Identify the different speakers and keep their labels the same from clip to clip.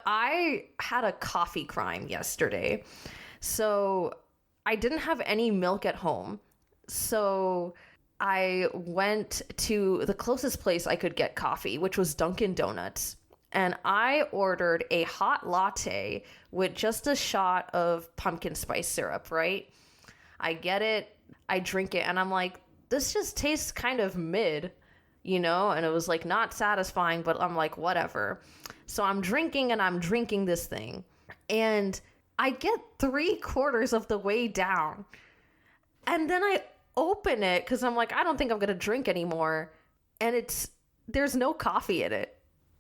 Speaker 1: I had a coffee crime yesterday. So I didn't have any milk at home. So I went to the closest place I could get coffee, which was Dunkin' Donuts. And I ordered a hot latte with just a shot of pumpkin spice syrup, right? I get it, I drink it, and I'm like, this just tastes kind of mid, you know? And it was like not satisfying, but I'm like, whatever. So I'm drinking this thing. And I get 3/4 of the way down. And then I open it because I'm like, I don't think I'm going to drink anymore. And there's no coffee in it.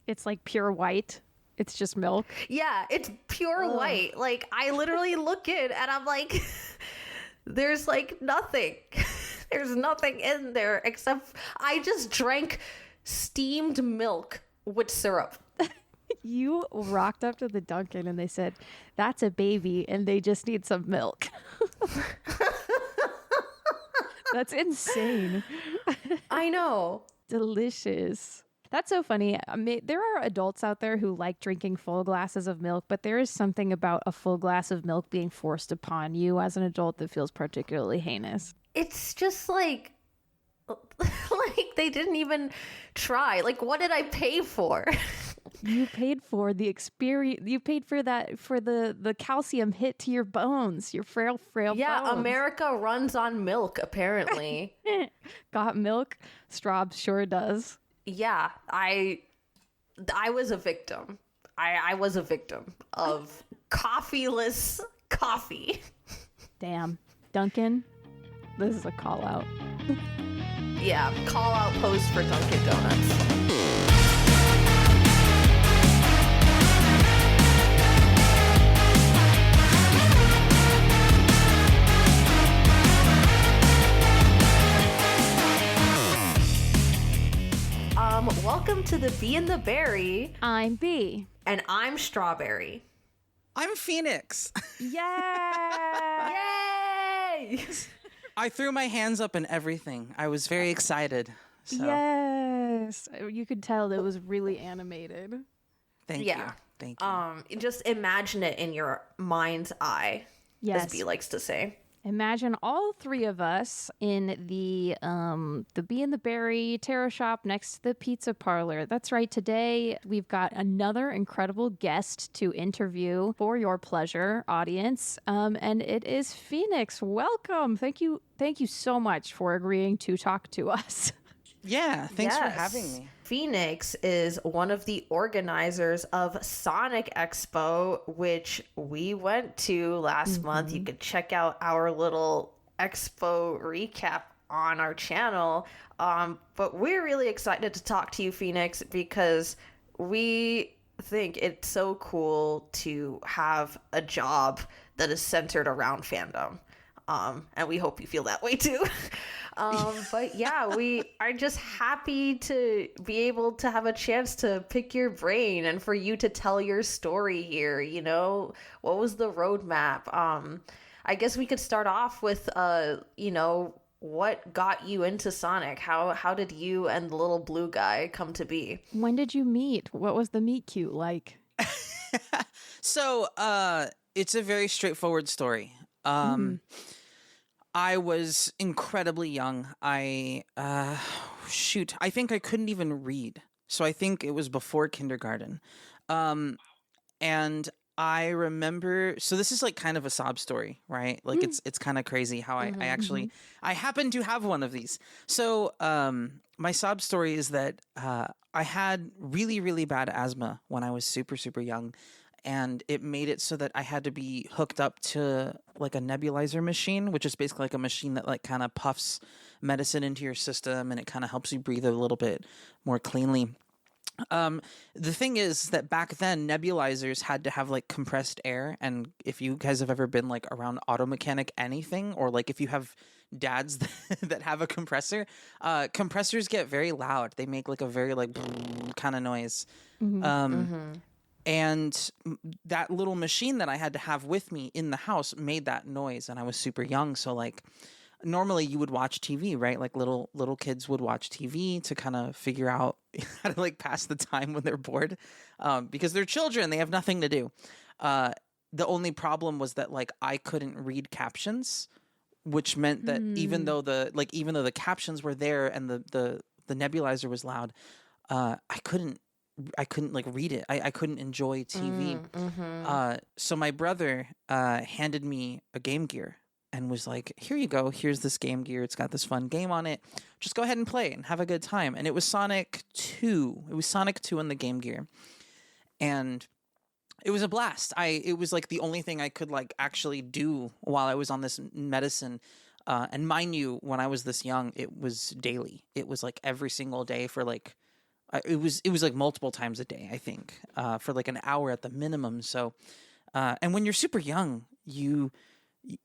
Speaker 2: It's like pure white. It's just milk.
Speaker 1: Yeah, it's pure white. Like, I literally look in and I'm like, there's like nothing. There's nothing in there except I just drank steamed milk with syrup.
Speaker 2: You rocked up to the Dunkin' and they said, that's a baby and they just need some milk. That's insane.
Speaker 1: I know.
Speaker 2: Delicious. That's so funny. I mean, there are adults out there who like drinking full glasses of milk, but there is something about a full glass of milk being forced upon you as an adult that feels particularly heinous.
Speaker 1: It's just like they didn't even try. Like, what did I pay for?
Speaker 2: You paid for the experience. You paid for that, for the calcium hit to your bones, your frail bones.
Speaker 1: Yeah, America runs on milk, apparently.
Speaker 2: Got milk? Strawbz sure does.
Speaker 1: Yeah, I was a victim. I was a victim of coffeeless coffee.
Speaker 2: Damn. Dunkin', this is a call out.
Speaker 1: Yeah, call out post for Dunkin' Donuts. Welcome to the Bee and the Berry.
Speaker 2: I'm Bee.
Speaker 1: And I'm Strawberry.
Speaker 3: I'm Phoenix.
Speaker 2: Yay!
Speaker 1: Yay!
Speaker 3: I threw my hands up and everything. I was very excited. So.
Speaker 2: Yes. You could tell it was really animated.
Speaker 3: Thank you. Thank you.
Speaker 1: Just imagine it in your mind's eye,
Speaker 2: yes.
Speaker 1: as Bee likes to say.
Speaker 2: Imagine all three of us in the Bee and the Berry tarot shop next to the pizza parlor. That's right. Today, we've got another incredible guest to interview for your pleasure, audience. And it is Phoenix. Welcome. Thank you so much for agreeing to talk to us.
Speaker 3: Yeah, thanks for having me.
Speaker 1: Phoenix is one of the organizers of Sonic Expo, which we went to last month. You could check out our little expo recap on our channel. But we're really excited to talk to you, Phoenix, because we think it's so cool to have a job that is centered around fandom. And we hope you feel that way too. But yeah, we are just happy to be able to have a chance to pick your brain and for you to tell your story here. You know, what was the roadmap? I guess we could start off with, what got you into Sonic? How did you and the little blue guy come to be?
Speaker 2: When did you meet? What was the meet cute like?
Speaker 3: So, it's a very straightforward story. I was incredibly young. I think I couldn't even read. So I think it was before kindergarten. And I remember, so this is like kind of a sob story, right? Like it's kind of crazy how I actually, I happen to have one of these. So my sob story is that I had really, really bad asthma when I was super, super young. And it made it so that I had to be hooked up to like a nebulizer machine, which is basically like a machine that like kind of puffs medicine into your system and it kind of helps you breathe a little bit more cleanly. The thing is that back then nebulizers had to have like compressed air. And if you guys have ever been like around auto mechanic anything, or like if you have dads that have a compressor, compressors get very loud. They make like a very like kind of noise. And that little machine that I had to have with me in the house made that noise, and I was super young. So like, normally you would watch TV, right? Like little kids would watch TV to kind of figure out how to like pass the time when they're bored, because they're children, they have nothing to do. The only problem was that like I couldn't read captions, which meant that even though the captions were there and the nebulizer was loud, I couldn't like read it. I couldn't enjoy TV. So my brother handed me a Game Gear and was like, here you go. Here's this Game Gear. It's got this fun game on it. Just go ahead and play it and have a good time. And it was Sonic 2. It was Sonic 2 on the Game Gear. And it was a blast. It was like the only thing I could like actually do while I was on this medicine. And mind you, when I was this young, it was daily. It was like every single day for like, it was like multiple times a day, I think, for like an hour at the minimum. So, and when you're super young, you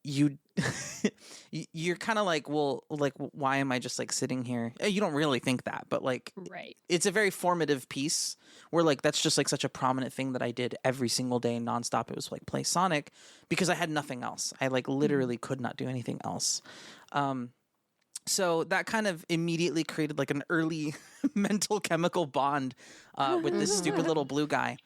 Speaker 3: you're kind of like, well, like, why am I just like sitting here? You don't really think that, but like,
Speaker 2: Right.
Speaker 3: It's a very formative piece where like, that's just like such a prominent thing that I did every single day nonstop. It was like play Sonic because I had nothing else. I like literally could not do anything else. So that kind of immediately created like an early mental chemical bond with this stupid little blue guy.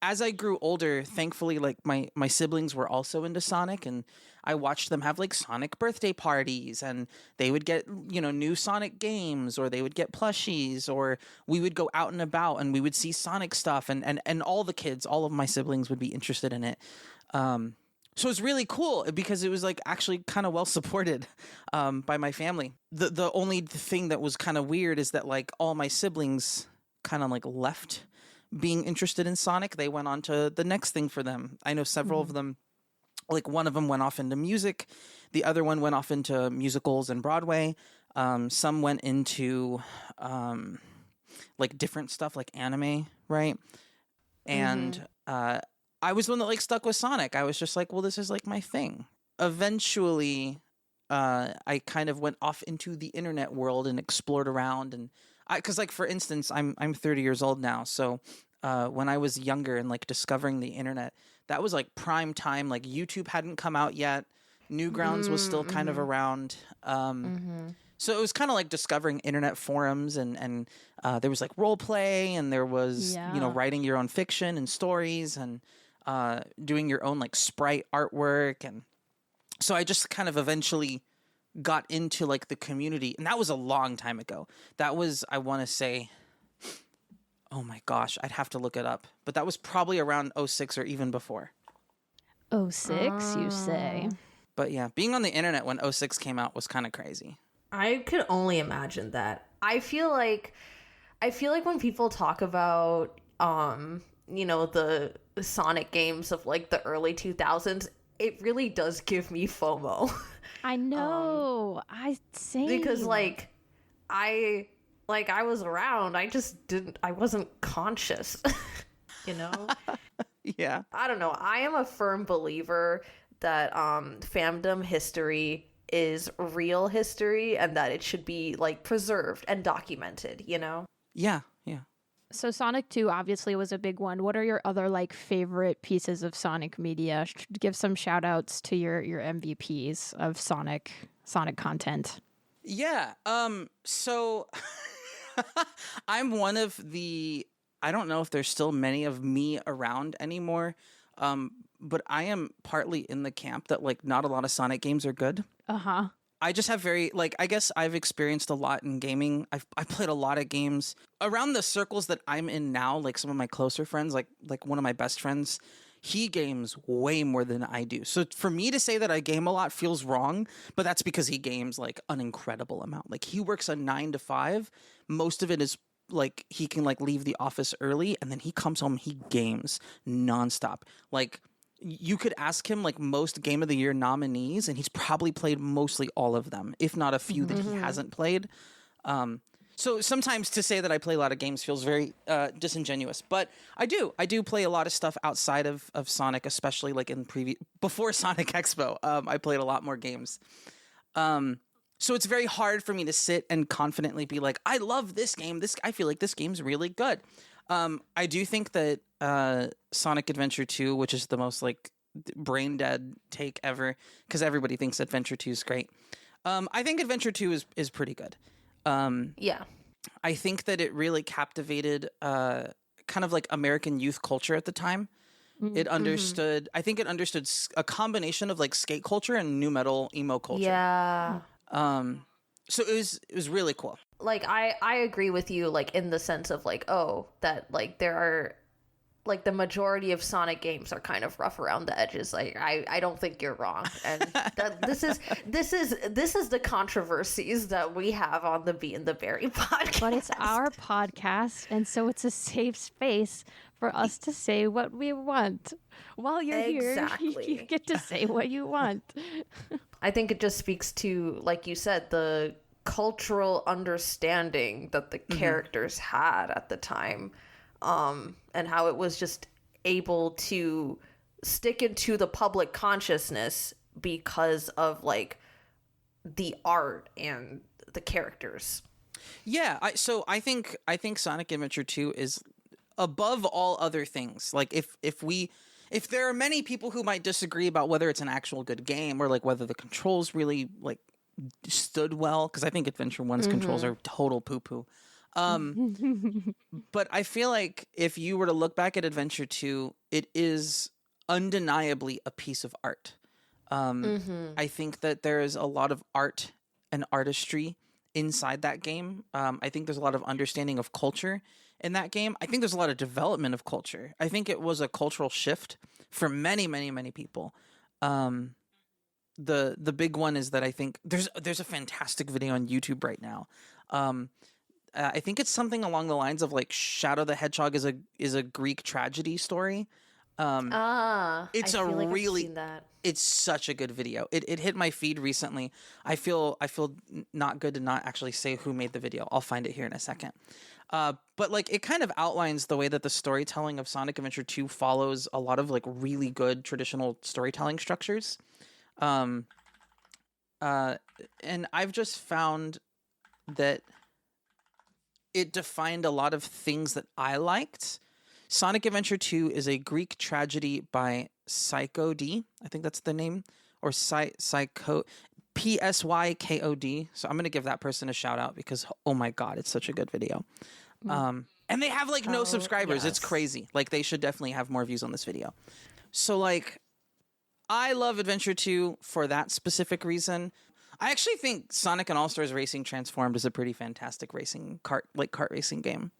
Speaker 3: As I grew older, thankfully, like my siblings were also into Sonic, and I watched them have like Sonic birthday parties, and they would get, new Sonic games, or they would get plushies, or we would go out and about and we would see Sonic stuff, and all the kids, all of my siblings would be interested in it. So it's really cool because it was like actually kind of well supported by my family. The only thing that was kind of weird is that like all my siblings kind of like left being interested in Sonic. They went on to the next thing for them. I know several of them, like one of them went off into music. The other one went off into musicals and Broadway. Some went into like different stuff like anime, right? And I was the one that like stuck with Sonic. I was just like, well, this is like my thing. Eventually, I kind of went off into the internet world and explored around, and because like for instance, I'm 30 years old now, so when I was younger and like discovering the internet, that was like prime time. Like YouTube hadn't come out yet, Newgrounds was still kind of around. So it was kind of like discovering internet forums, and there was like role play, and there was writing your own fiction and stories, and doing your own like sprite artwork. And so I just kind of eventually got into like the community, and that was a long time ago. That was, I want to say, oh my gosh, I'd have to look it up, but that was probably around 06 or even before.
Speaker 2: 06, you say?
Speaker 3: But yeah, being on the internet when 06 came out was kind of crazy.
Speaker 1: I could only imagine that. I feel like when people talk about the Sonic games of like the early 2000s, it really does give me FOMO.
Speaker 2: I know. Same.
Speaker 1: Because I was around, I wasn't conscious.
Speaker 3: Yeah.
Speaker 1: I don't know. I am a firm believer that fandom history is real history, and that it should be like preserved and documented,
Speaker 3: Yeah.
Speaker 2: So Sonic 2 obviously was a big one. What are your other like favorite pieces of Sonic media? Give some shout outs to your MVPs of Sonic content.
Speaker 3: Yeah. So I'm one of the, I don't know if there's still many of me around anymore. But I am partly in the camp that like not a lot of Sonic games are good. I just have very, like, I guess I've experienced a lot in gaming. I played a lot of games around the circles that I'm in now. Like some of my closer friends, like one of my best friends, he games way more than I do. So for me to say that I game a lot feels wrong, but that's because he games like an incredible amount. Like he works a 9 to 5. Most of it is like he can like leave the office early, and then he comes home, he games nonstop. Like you could ask him like most Game of the Year nominees, and he's probably played mostly all of them, if not a few that he hasn't played. So sometimes to say that I play a lot of games feels very disingenuous, but I do play a lot of stuff outside of Sonic, especially like before Sonic Expo. I played a lot more games. So it's very hard for me to sit and confidently be like, I love this game. I feel like this game's really good. I do think that Sonic Adventure 2, which is the most like brain dead take ever, because everybody thinks Adventure 2 is great. I think Adventure 2 is pretty good.
Speaker 1: Yeah.
Speaker 3: I think that it really captivated kind of like American youth culture at the time. It understood, I think it understood a combination of like skate culture and new metal emo culture.
Speaker 1: Yeah.
Speaker 3: So it was really cool.
Speaker 1: Like I agree with you, like in the sense of like, oh, that like there are like the majority of Sonic games are kind of rough around the edges. Like I don't think you're wrong. And that this is the controversies that we have on the Bee and the Berry podcast.
Speaker 2: But it's our podcast, and so it's a safe space for us to say what we want. While you're
Speaker 1: Exactly.
Speaker 2: here, you get to say what you want.
Speaker 1: I think it just speaks to, like you said, the cultural understanding that the characters had at the time, and how it was just able to stick into the public consciousness because of like the art and the characters.
Speaker 3: Yeah, I think Sonic Adventure 2 is above all other things. Like if there are many people who might disagree about whether it's an actual good game or like whether the controls really like stood well, because I think Adventure 1's controls are total poo-poo. But I feel like if you were to look back at Adventure 2, it is undeniably a piece of art. I think that there is a lot of art and artistry inside that game. I think there's a lot of understanding of culture in that game. I think there's a lot of development of culture. I think it was a cultural shift for many, many, many people. The big one is that I think there's a fantastic video on YouTube right now. I think it's something along the lines of like Shadow the Hedgehog is a Greek tragedy story. It's
Speaker 1: I
Speaker 3: a
Speaker 1: feel like
Speaker 3: really
Speaker 1: I've seen that.
Speaker 3: It's such a good video. It hit my feed recently. I feel not good to not actually say who made the video. I'll find it here in a second. But like it kind of outlines the way that the storytelling of Sonic Adventure 2 follows a lot of like really good traditional storytelling structures. And I've just found that it defined a lot of things that I liked. Sonic Adventure 2 is a Greek tragedy by Psychod. I think that's the name. Or Psycho... Psykod. So I'm going to give that person a shout out because, oh my God, it's such a good video. And they have like no subscribers.
Speaker 1: Yes.
Speaker 3: It's crazy. Like they should definitely have more views on this video. So like, I love Adventure 2 for that specific reason. I actually think Sonic and All-Stars Racing Transformed is a pretty fantastic kart racing game.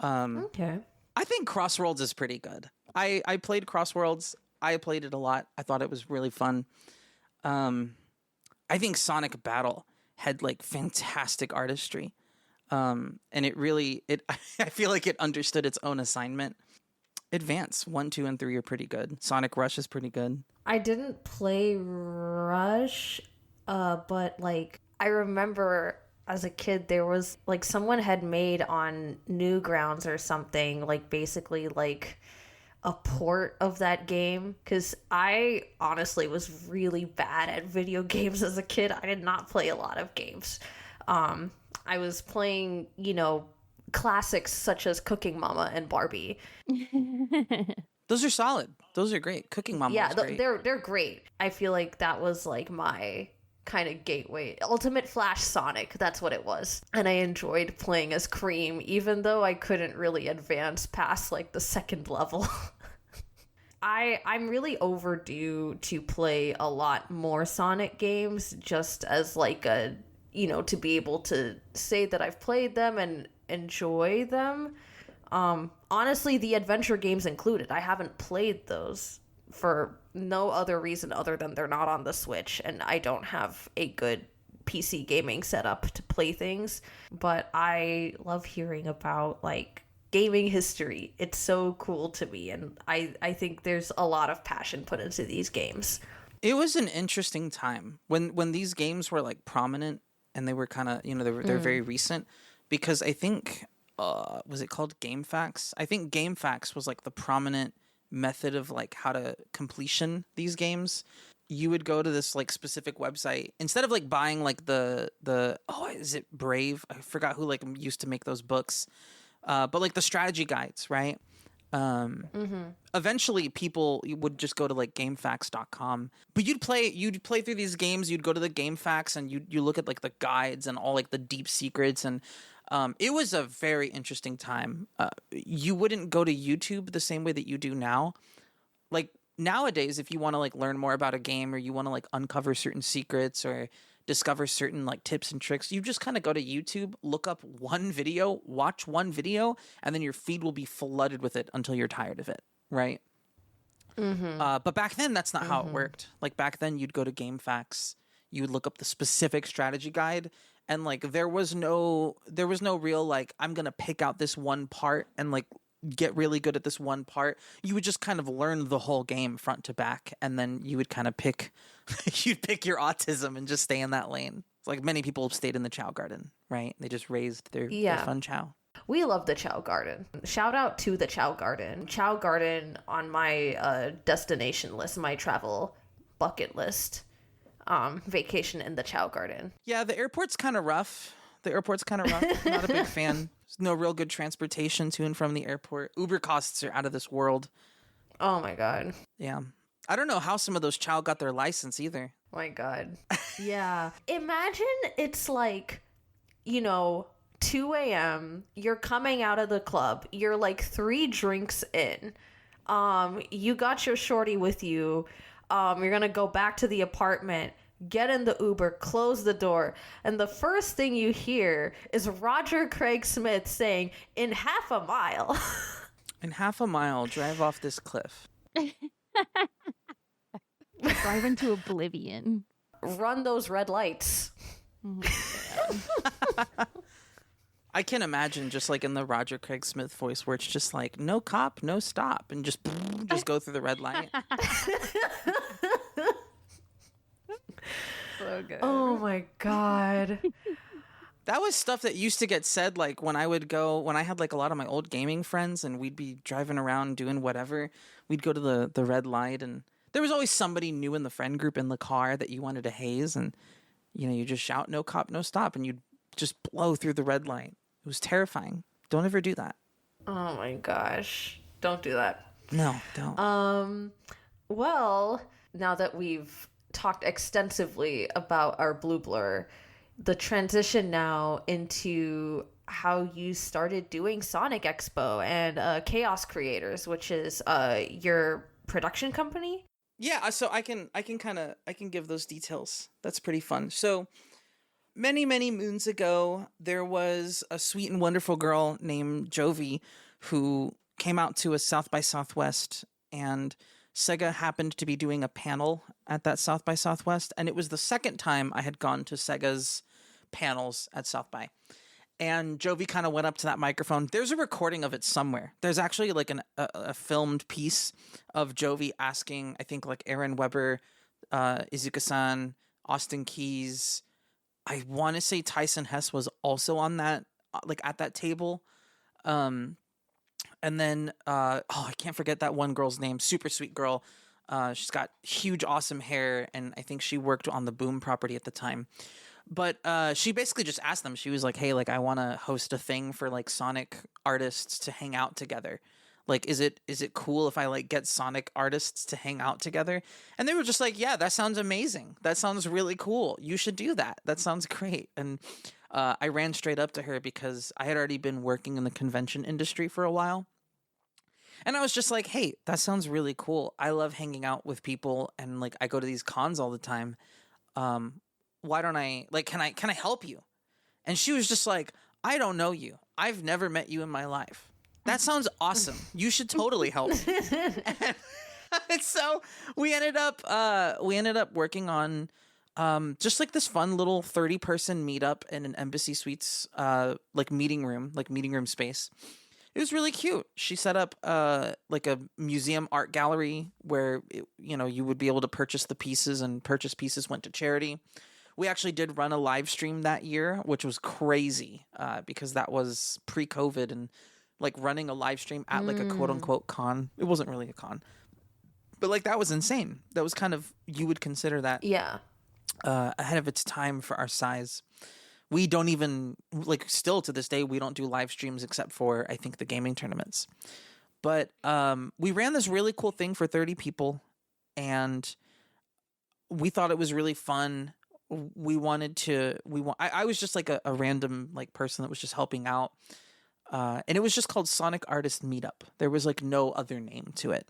Speaker 1: Okay.
Speaker 3: I think Crossworlds is pretty good. I played Crossworlds. I played it a lot. I thought it was really fun. I think Sonic Battle had like fantastic artistry. And I feel like it understood its own assignment. Advance 1, 2, and 3 are pretty good. Sonic Rush is pretty good.
Speaker 1: I didn't play Rush, but like I remember as a kid there was like someone had made on Newgrounds or something, like basically like a port of that game, because I honestly was really bad at video games as a kid. I did not play a lot of games. I was playing, classics such as Cooking Mama and Barbie.
Speaker 3: Those are solid. Those are great. Cooking Mama was great.
Speaker 1: They're great. I feel like that was like my kind of gateway. Ultimate Flash Sonic, that's what it was. And I enjoyed playing as Cream, even though I couldn't really advance past like the second level. I'm really overdue to play a lot more Sonic games, just as like a, to be able to say that I've played them and enjoy them. Honestly, the adventure games included. I haven't played those for no other reason other than they're not on the Switch and I don't have a good PC gaming setup to play things. But I love hearing about like gaming history. It's so cool to me, and I think there's a lot of passion put into these games.
Speaker 3: It was an interesting time when these games were like prominent and they were kind of, they're very recent, because I think was it called GameFAQs? I think GameFAQs was like the prominent method of like how to completion these games. You would go to this like specific website instead of like buying like is it Brave? I forgot who like used to make those books. But like the strategy guides, right? Eventually people would just go to like GameFAQs.com, but you'd play through these games. You'd go to the GameFAQs and you look at like the guides and all like the deep secrets. And it was a very interesting time. You wouldn't go to YouTube the same way that you do now. Like nowadays, if you want to like learn more about a game, or you want to like uncover certain secrets or discover certain like tips and tricks, you just kind of go to YouTube, look up one video, watch one video, and then your feed will be flooded with it until you're tired of it, right? But back then, that's not how it worked. Like back then, you'd go to GameFAQs, you would look up the specific strategy guide, and like there was no real like, I'm gonna pick out this one part and like get really good at this one part. You would just kind of learn the whole game front to back, and then you would kind of pick you'd pick your autism and just stay in that lane. It's like many people stayed in the Chow Garden, right? They just raised their fun Chow.
Speaker 1: We love the Chow Garden. Shout out to the Chow Garden. Chow Garden on my destination list, my travel bucket list. Vacation in the Chow Garden.
Speaker 3: Yeah, the airport's kind of rough. Not a big fan. There's no real good transportation to and from the airport. Uber costs are out of this world.
Speaker 1: Oh my god.
Speaker 3: Yeah. I don't know how some of those Chow got their license either.
Speaker 1: Oh my god. Yeah. Imagine it's like, 2 a.m. You're coming out of the club. You're like 3 drinks in. You got your shorty with you. You're gonna go back to the apartment, get in the Uber, close the door, and the first thing you hear is Roger Craig Smith saying, "In half a mile."
Speaker 3: In half a mile, drive off this cliff.
Speaker 2: Drive into oblivion.
Speaker 1: Run those red lights.
Speaker 3: I can imagine just like in the Roger Craig Smith voice where it's just like, no cop, no stop, and just go through the red light.
Speaker 2: So good.
Speaker 1: Oh my god.
Speaker 3: That was stuff that used to get said like when I had like a lot of my old gaming friends and we'd be driving around doing whatever. We'd go to the red light, and there was always somebody new in the friend group in the car that you wanted to haze, and you just shout, no cop, no stop, and you'd just blow through the red light. It was terrifying. Don't ever do that.
Speaker 1: Oh my gosh. Don't do that.
Speaker 3: No, don't.
Speaker 1: Well, now that we've talked extensively about our Blue Blur, the transition now into how you started doing Sonic Expo and Chaos Creators, which is your production company.
Speaker 3: Yeah, so I can give those details. That's pretty fun. So many moons ago, there was a sweet and wonderful girl named Jovi who came out to a South by Southwest, and Sega happened to be doing a panel at that South by Southwest, and it was the second time I had gone to Sega's panels at South by. And Jovi kind of went up to that microphone. There's a recording of it somewhere. There's actually like a filmed piece of Jovi asking, I think like Aaron Weber, Izuka-san, Austin Keys. I want to say Tyson Hess was also on that, like at that table. And then, I can't forget that one girl's name. Super sweet girl. She's got huge, awesome hair. And I think she worked on the Boom property at the time. But she basically just asked them. She was like, hey, like I want to host a thing for like Sonic artists to hang out together. Like, is it cool if I like get Sonic artists to hang out together? And they were just like, yeah, that sounds amazing. That sounds really cool. You should do that. That sounds great. And I ran straight up to her because I had already been working in the convention industry for a while. And I was just like, hey, that sounds really cool. I love hanging out with people, and like I go to these cons all the time. Why don't I, like, can I help you? And she was just like, I don't know you. I've never met you in my life. That sounds awesome. You should totally help me. And so we ended up working on just like this fun little 30-person meetup in an Embassy Suites like meeting room space. It was really cute. She set up like a museum art gallery where you would be able to purchase the pieces, and purchase pieces went to charity. We actually did run a live stream that year, which was crazy because that was pre-COVID, and like running a live stream at like a quote unquote con. It wasn't really a con, but like that was insane. That was kind of, you would consider that ahead of its time for our size. We don't even, like, still to this day, we don't do live streams except for, I think, the gaming tournaments. But we ran this really cool thing for 30 people, and we thought it was really fun. I was just like a random like person that was just helping out. And it was just called Sonic Artist Meetup. There was like no other name to it.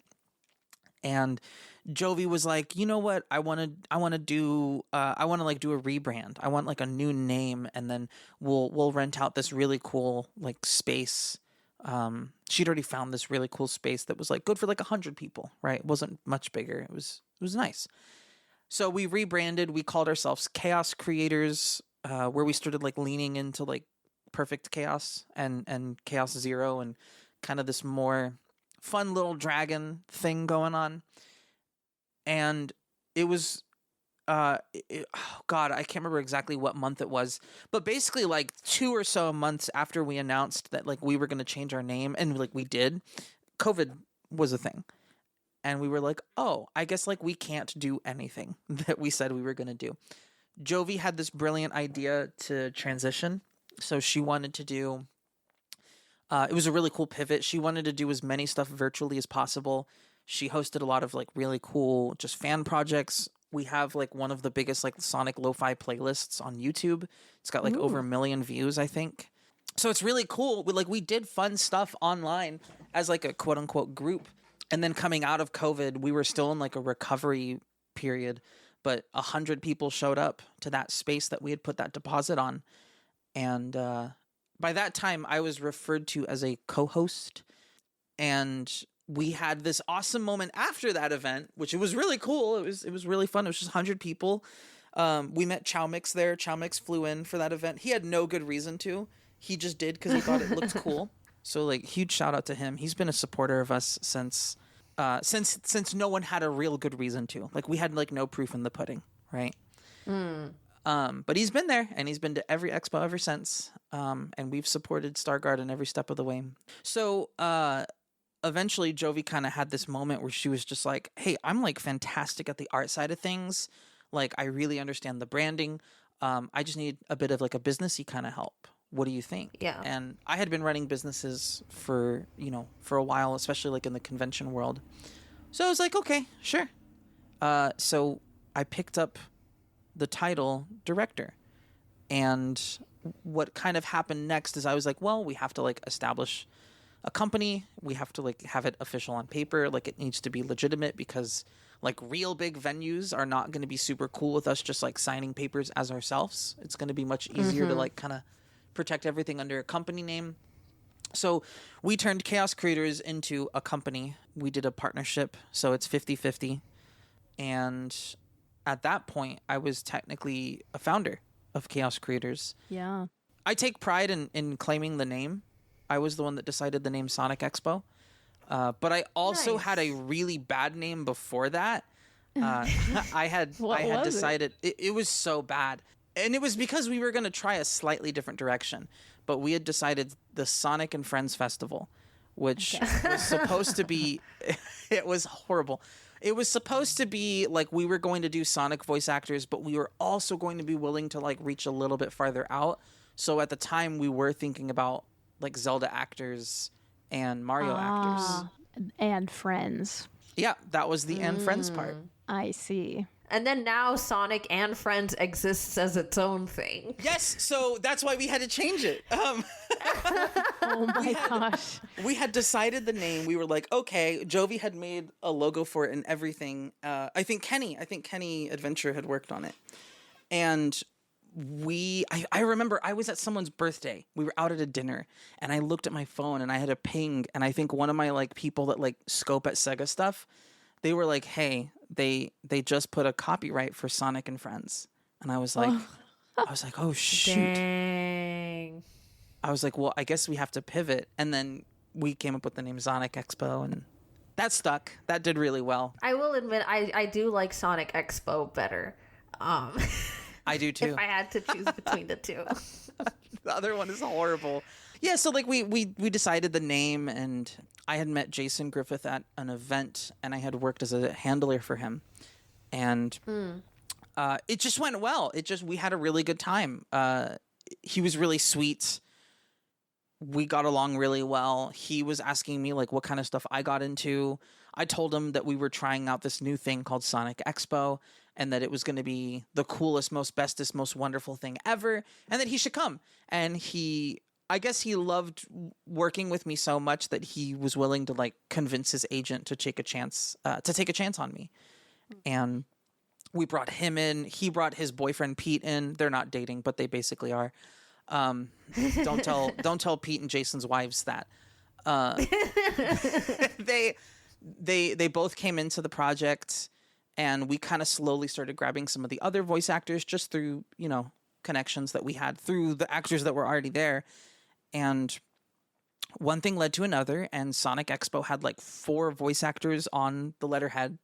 Speaker 3: And Jovi was like, you know what? I want to do a rebrand. I want like a new name, and then we'll rent out this really cool like space. She'd already found this really cool space that was like good for like 100 people, right? It wasn't much bigger. It was nice. So we rebranded. We called ourselves Chaos Creators, where we started like leaning into like Perfect Chaos and Chaos Zero, and kind of this more fun little dragon thing going on. And it was oh god, I can't remember exactly what month it was, but basically like 2 or so months after we announced that like we were going to change our name, and like we did, COVID was a thing. And we were like, oh, I guess like we can't do anything that we said we were going to do. Jovi had this brilliant idea to transition. So she wanted to do, it was a really cool pivot. She wanted to do as many stuff virtually as possible. She hosted a lot of like really cool just fan projects. We have like one of the biggest like Sonic lo-fi playlists on YouTube. It's got like over 1 million views, I think. So it's really cool. We did fun stuff online as like a quote unquote group. And then coming out of COVID, we were still in like a recovery period, but 100 people showed up to that space that we had put that deposit on. And by that time, I was referred to as a co-host. And we had this awesome moment after that event, which it was really cool. It was really fun. It was just 100 people. We met Chow Mix there. Chow Mix flew in for that event. He had no good reason to. He just did because he thought it looked cool. So like huge shout out to him. He's been a supporter of us since no one had a real good reason to. Like we had like no proof in the pudding, right? But he's been there, and he's been to every expo ever since. And we've supported Stargarden every step of the way. So eventually Jovi kind of had this moment where she was just like, hey, I'm like fantastic at the art side of things. Like I really understand the branding. I just need a bit of like a businessy kind of help. What do you think?
Speaker 1: Yeah.
Speaker 3: And I had been running businesses for a while, especially like in the convention world. So I was like, okay, sure. So I picked up the title director. And what kind of happened next is I was like, well, we have to like establish a company. We have to like have it official on paper. Like it needs to be legitimate, because like real big venues are not going to be super cool with us just like signing papers as ourselves. It's going to be much easier to like kind of protect everything under a company name. So we turned Chaos Creators into a company. We did a partnership, so it's 50-50. And at that point, I was technically a founder of Chaos Creators.
Speaker 2: Yeah.
Speaker 3: I take pride in claiming the name. I was the one that decided the name Sonic Expo. But I also had a really bad name before that. I had decided it was so bad. And it was because we were going to try a slightly different direction. But we had decided the Sonic and Friends Festival, which was supposed to be... It was horrible. It was supposed to be like we were going to do Sonic voice actors, but we were also going to be willing to like reach a little bit farther out. So at the time, we were thinking about like Zelda actors and Mario actors.
Speaker 2: And Friends.
Speaker 3: Yeah, that was the and Friends part.
Speaker 2: I see.
Speaker 1: And then now Sonic and Friends exists as its own thing.
Speaker 3: Yes, so that's why we had to change it.
Speaker 2: Oh my gosh.
Speaker 3: We had decided the name. We were like, okay, Jovi had made a logo for it and everything. I think Kenny Adventure had worked on it. And I remember I was at someone's birthday. We were out at a dinner, and I looked at my phone and I had a ping, and I think one of my like people that like scope at Sega stuff, they were like, hey, they just put a copyright for Sonic and Friends. And I was like, oh shoot.
Speaker 1: Dang.
Speaker 3: I was like, well, I guess we have to pivot. And then we came up with the name Sonic Expo, and that stuck. That did really well.
Speaker 1: I will admit, I do like Sonic Expo better.
Speaker 3: I do too.
Speaker 1: If I had to choose between the two.
Speaker 3: The other one is horrible. Yeah, so like we decided the name, and I had met Jason Griffith at an event, and I had worked as a handler for him. And it just went well. We had a really good time. He was really sweet. we got along really well. He was asking me like what kind of stuff I got into. I told him that we were trying out this new thing called Sonic Expo and that it was going to be the coolest, most bestest, most wonderful thing ever and that he should come. And I guess he loved working with me so much that he was willing to like convince his agent to take a chance on me. And we brought him in. He brought his boyfriend Pete in. They're not dating, but they basically are. Don't tell Pete and Jason's wives that. They both came into the project, and we kind of slowly started grabbing some of the other voice actors just through, connections that we had through the actors that were already there. And one thing led to another, and Sonic Expo had like 4 voice actors on the letterhead.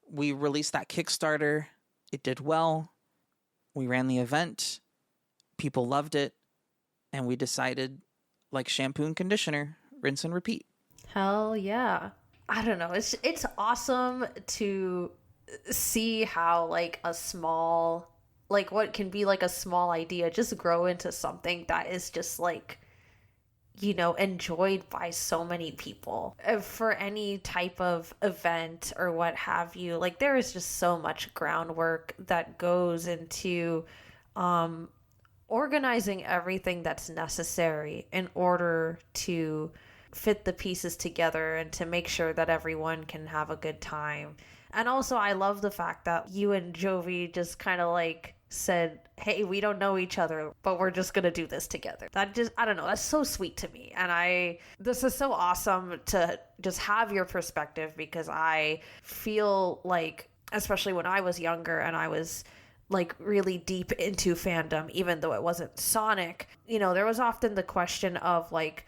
Speaker 3: We released that Kickstarter. It did well. We ran the event. People loved it. And we decided, like shampoo and conditioner, rinse and repeat.
Speaker 1: Hell yeah. I don't know. It's awesome to see how like a small, like what can be like a small idea just grow into something that is just like, enjoyed by so many people. For any type of event or what have you, like there is just so much groundwork that goes into organizing everything that's necessary in order to fit the pieces together and to make sure that everyone can have a good time. And also I love the fact that you and Jovi just kind of like said, hey, we don't know each other, but we're just gonna do this together. That just, I don't know, that's so sweet to me. And this is so awesome to just have your perspective, because I feel like, especially when I was younger and I was like really deep into fandom, even though it wasn't Sonic, there was often the question of like,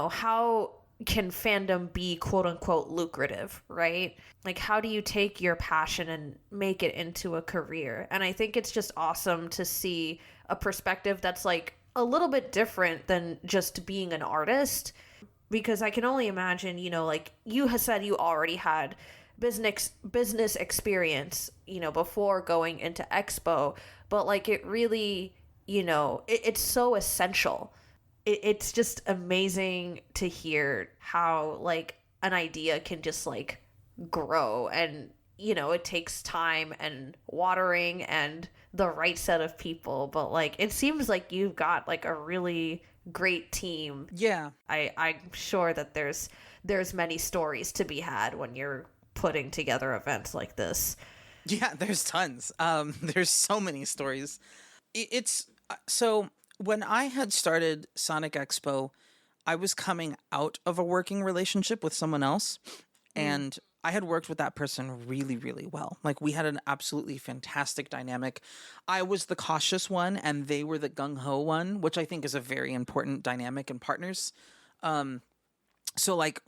Speaker 1: how can fandom be quote unquote lucrative, right? Like how do you take your passion and make it into a career? And I think it's just awesome to see a perspective that's like a little bit different than just being an artist, because I can only imagine, like you had said you already had business experience, before going into Expo, but like it really, it's so essential. It's just amazing to hear how like an idea can just like grow, and it takes time and watering and the right set of people, but like it seems like you've got like a really great team.
Speaker 3: Yeah,
Speaker 1: I'm sure that there's many stories to be had when you're putting together events like this.
Speaker 3: Yeah, there's tons. There's so many stories. It's so when I had started Sonic Expo, I was coming out of a working relationship with someone else, and I had worked with that person really, really well. Like we had an absolutely fantastic dynamic. I was the cautious one and they were the gung-ho one, which I think is a very important dynamic in partners. So like,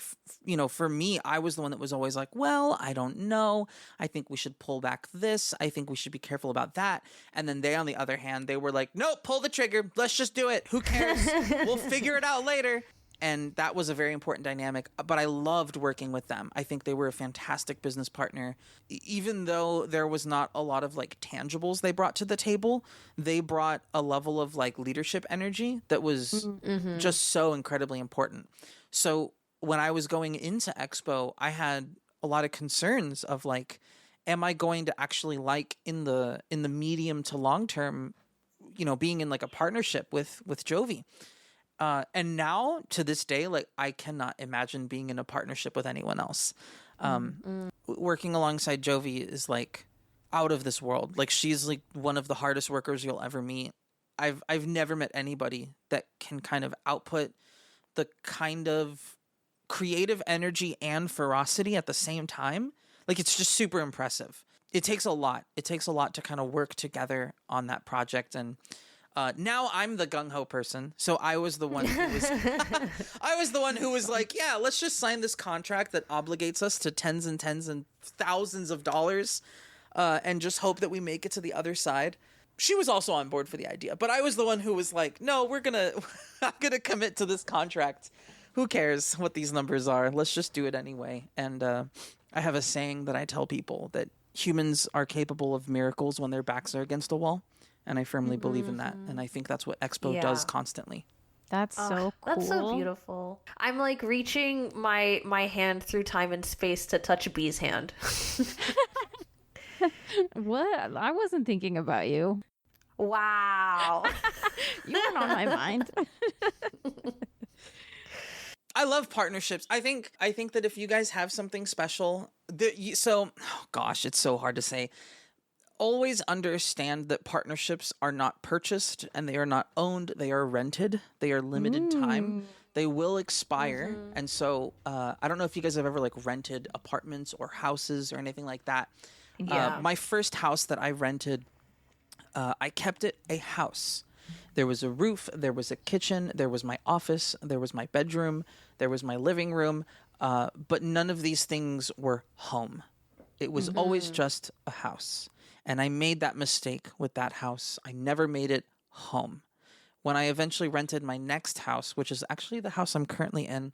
Speaker 3: for me, I was the one that was always like, well, I don't know. I think we should pull back this. I think we should be careful about that. And then they, on the other hand, they were like, nope, pull the trigger. Let's just do it. Who cares? We'll figure it out later. And that was a very important dynamic, but I loved working with them. I think they were a fantastic business partner. Even though there was not a lot of like tangibles they brought to the table, they brought a level of like leadership energy that was just so incredibly important. So when I was going into Expo, I had a lot of concerns of like, am I going to actually like in the medium to long term, being in like a partnership with Jovi. And now to this day, like I cannot imagine being in a partnership with anyone else. Working alongside Jovi is like out of this world. Like she's like one of the hardest workers you'll ever meet. I've never met anybody that can kind of output the kind of creative energy and ferocity at the same time. Like it's just super impressive. It takes a lot. It takes a lot to kind of work together on that project. And now I'm the gung-ho person. So I was the one who was I was the one who was like, yeah, let's just sign this contract that obligates us to tens and thousands of dollars and just hope that we make it to the other side. She was also on board for the idea, but I was the one who was like, no, I'm gonna commit to this contract. Who cares what these numbers are? Let's just do it anyway. And I have a saying that I tell people that humans are capable of miracles when their backs are against a wall. And I firmly believe in that. And I think that's what Expo does constantly.
Speaker 2: That's so cool.
Speaker 1: That's so beautiful. I'm like reaching my hand through time and space to touch B's hand.
Speaker 2: What? I wasn't thinking about you.
Speaker 1: Wow.
Speaker 2: You weren't on my mind.
Speaker 3: I love partnerships. I think that if you guys have something special, gosh, it's so hard to say. Always understand that partnerships are not purchased and they are not owned. They are rented. They are limited time. They will expire. And so I don't know if you guys have ever like rented apartments or houses or anything like that.
Speaker 1: Yeah.
Speaker 3: My first house that I rented, I kept it a house. There was a roof, there was a kitchen, there was my office, there was my bedroom, there was my living room, but none of these things were home. It was always just a house. And I made that mistake with that house. I never made it home. When I eventually rented my next house, which is actually the house I'm currently in,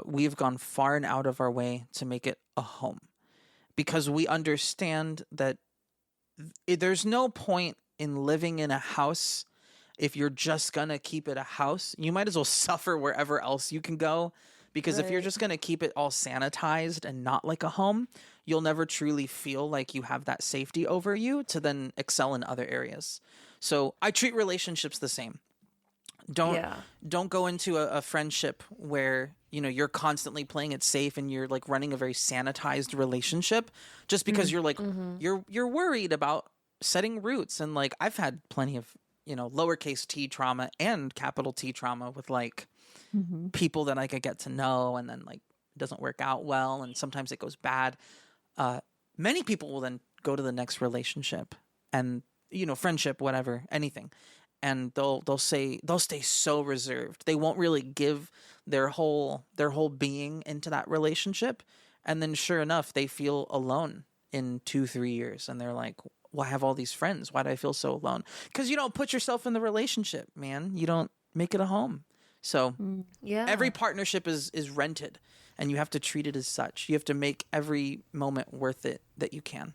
Speaker 3: we've gone far and out of our way to make it a home. Because we understand that there's no point in living in a house if you're just going to keep it a house. You might as well suffer wherever else you can go. Because if you're just going to keep it all sanitized and not like a home, you'll never truly feel like you have that safety over you to then excel in other areas. So I treat relationships the same. Don't go into a friendship where, you know, you're constantly playing it safe and you're like running a very sanitized relationship just because you're like you're worried about setting roots. And like I've had plenty of, you know, lowercase t trauma and capital T trauma with like people that I could get to know, and then like it doesn't work out well, and sometimes it goes bad. Many people will then go to the next relationship and, you know, friendship, whatever, anything. And they'll stay so reserved. They won't really give their whole being into that relationship. And then sure enough, they feel alone in 2-3 years. And they're like, well, I have all these friends. Why do I feel so alone? Because you don't put yourself in the relationship, man. You don't make it a home. So every partnership is rented, and you have to treat it as such. You have to make every moment worth it that you can.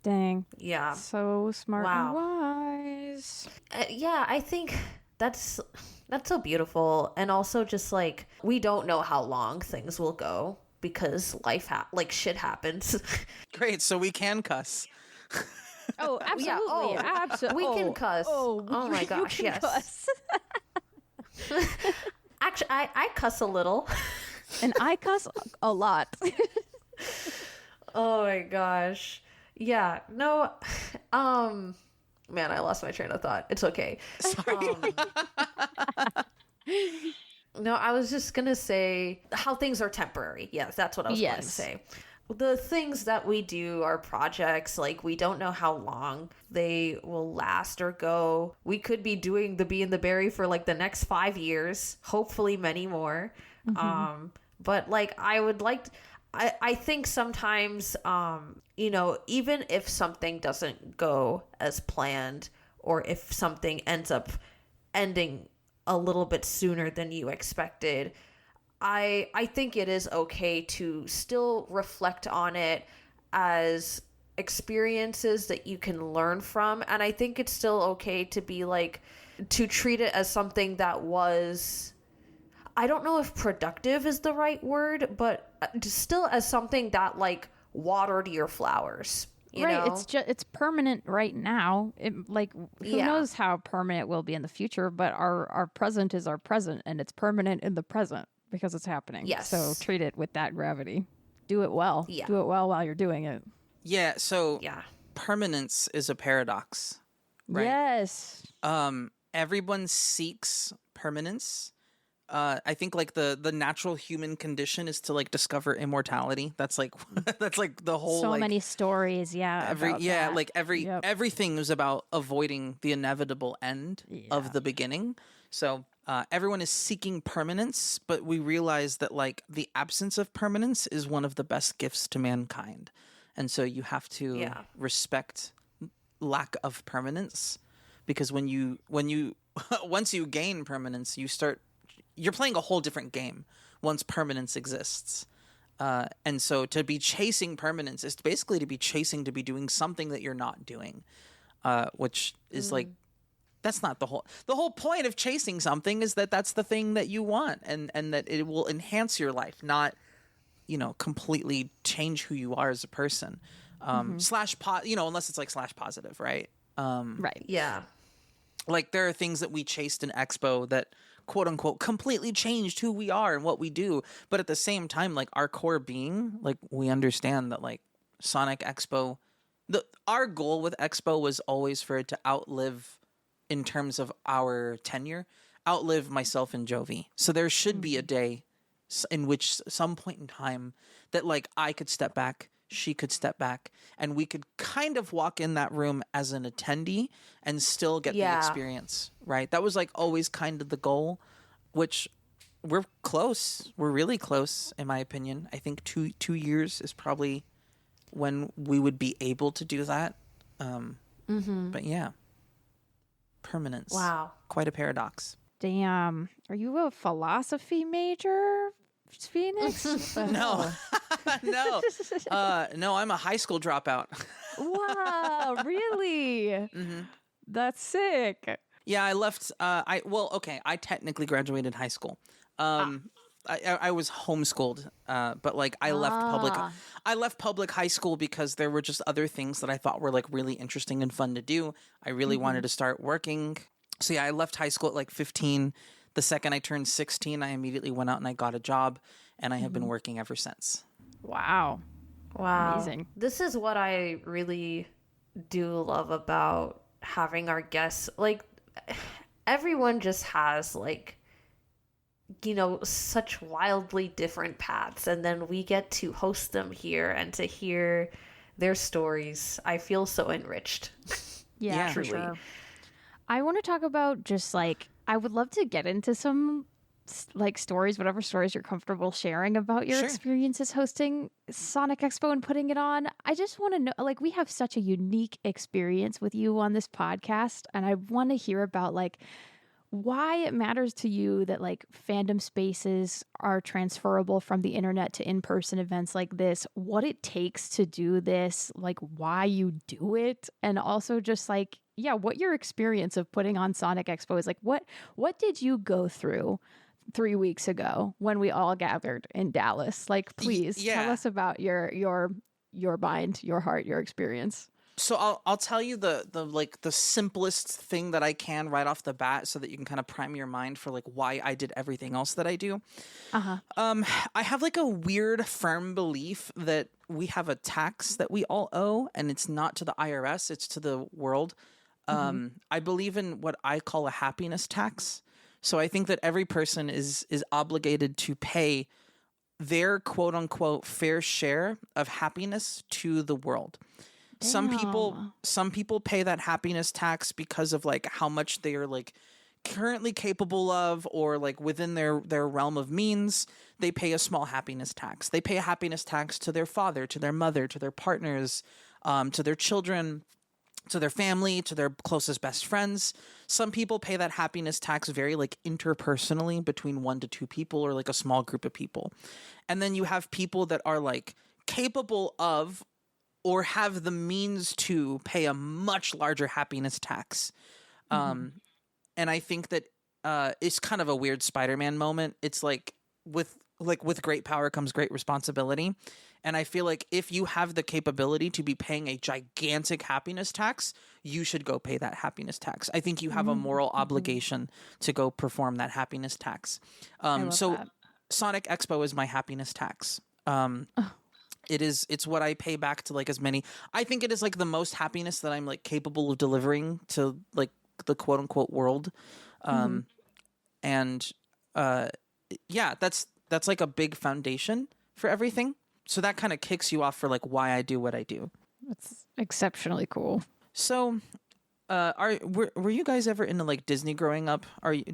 Speaker 2: Dang.
Speaker 1: Yeah.
Speaker 2: So smart and wise.
Speaker 1: Yeah, I think that's so beautiful. And also just like, we don't know how long things will go because shit happens.
Speaker 3: Great. So we can cuss.
Speaker 2: Oh, absolutely.
Speaker 1: We can cuss. Oh my gosh, yes.
Speaker 2: Cuss.
Speaker 1: Actually, I cuss a little.
Speaker 2: And I cuss a lot.
Speaker 1: Oh my gosh. Yeah. No. Man, I lost my train of thought. It's okay.
Speaker 3: Sorry.
Speaker 1: No, I was just gonna say how things are temporary. Yes, that's what I was going to say. The things that we do are projects, like we don't know how long they will last or go. We could be doing the Bee and the Berry for like the next 5 years, hopefully many more. But like I think sometimes, you know, even if something doesn't go as planned, or if something ends up ending a little bit sooner than you expected, I think it is okay to still reflect on it as experiences that you can learn from. And I think it's still okay to be like, to treat it as something that was, I don't know if productive is the right word, but still as something that like watered your flowers. You know?
Speaker 2: It's permanent right now. Who knows how permanent it will be in the future, but our present is our present, and it's permanent in the present because it's happening.
Speaker 1: Yes.
Speaker 2: So treat it with that gravity. Do it well.
Speaker 1: Yeah.
Speaker 2: Do it well while you're doing it.
Speaker 3: Yeah, so permanence is a paradox. Right?
Speaker 2: Yes.
Speaker 3: Everyone seeks permanence. I think like the natural human condition is to like discover immortality. That's like that's like the whole
Speaker 2: so many stories,
Speaker 3: everything is about avoiding the inevitable end of the beginning. So everyone is seeking permanence, but we realize that like the absence of permanence is one of the best gifts to mankind. And so you have to respect lack of permanence, because when you once you gain permanence, you're playing a whole different game once permanence exists. And so to be chasing permanence is basically to be doing something that you're not doing, which is like That's not the whole point of chasing something is that that's the thing that you want, and that it will enhance your life, not, completely change who you are as a person. Unless it's like slash positive, right?
Speaker 2: Right.
Speaker 1: Yeah.
Speaker 3: Like there are things that we chased in Expo that quote unquote completely changed who we are and what we do. But at the same time, like our core being, like we understand that like Sonic Expo, our goal with Expo was always for it to outlive, in terms of our tenure, outlive myself and Jovi. So there should be a day in which some point in time that like I could step back, she could step back, and we could kind of walk in that room as an attendee and still get the experience, right? That was like always kind of the goal, which we're close. We're really close, in my opinion. I think 2 years is probably when we would be able to do that. But yeah, permanence.
Speaker 1: Wow.
Speaker 3: Quite a paradox.
Speaker 2: Damn. Are you a philosophy major, Phoenix?
Speaker 3: No. No, I'm a high school dropout.
Speaker 2: Wow, really? That's sick.
Speaker 3: Yeah, I left. I technically graduated high school. I was homeschooled, but like I left public. I left public high school because there were just other things that I thought were like really interesting and fun to do. I really wanted to start working. So yeah, I left high school at like 15. The second I turned 16, I immediately went out and I got a job, and I have been working ever since.
Speaker 2: Wow. Amazing.
Speaker 1: This is what I really do love about having our guests. Like, everyone just has like, such wildly different paths, and then we get to host them here and to hear their stories. I feel so enriched.
Speaker 2: Yeah, for
Speaker 1: truly.
Speaker 2: sure. I want to talk about just like, I would love to get into some like stories, whatever stories you're comfortable sharing about your experiences hosting Sonic Expo and putting it on. I just want to know, like, we have such a unique experience with you on this podcast, and I want to hear about like why it matters to you that like fandom spaces are transferable from the internet to in-person events like this, what it takes to do this, like why you do it, and also just like, yeah, what your experience of putting on Sonic Expo is like. What did you go through 3 weeks ago when we all gathered in Dallas? Like, please tell us about your mind, your heart, your experience.
Speaker 3: So I'll tell you the simplest thing that I can right off the bat, so that you can kind of prime your mind for like why I did everything else that I do. I have like a weird firm belief that we have a tax that we all owe, and it's not to the IRS, it's to the world. I believe in what I call a happiness tax. So I think that every person is obligated to pay their quote unquote fair share of happiness to the world. Some people pay that happiness tax because of like how much they are like currently capable of, or like within their realm of means. They pay a small happiness tax. They pay a happiness tax to their father, to their mother, to their partners, to their children, to their family, to their closest best friends. Some people pay that happiness tax very like interpersonally between 1 to 2 people, or like a small group of people. And then you have people that are like capable of or have the means to pay a much larger happiness tax. And I think that it's kind of a weird Spider-Man moment. It's like with great power comes great responsibility. And I feel like if you have the capability to be paying a gigantic happiness tax, you should go pay that happiness tax. I think you have a moral obligation to go perform that happiness tax. So Sonic Expo is my happiness tax. It's what I pay back to like as many. I think it is like the most happiness that I'm like capable of delivering to like the quote unquote world. And that's like a big foundation for everything. So that kind of kicks you off for like why I do what I do.
Speaker 2: That's exceptionally cool.
Speaker 3: So were you guys ever into like Disney growing up? Are you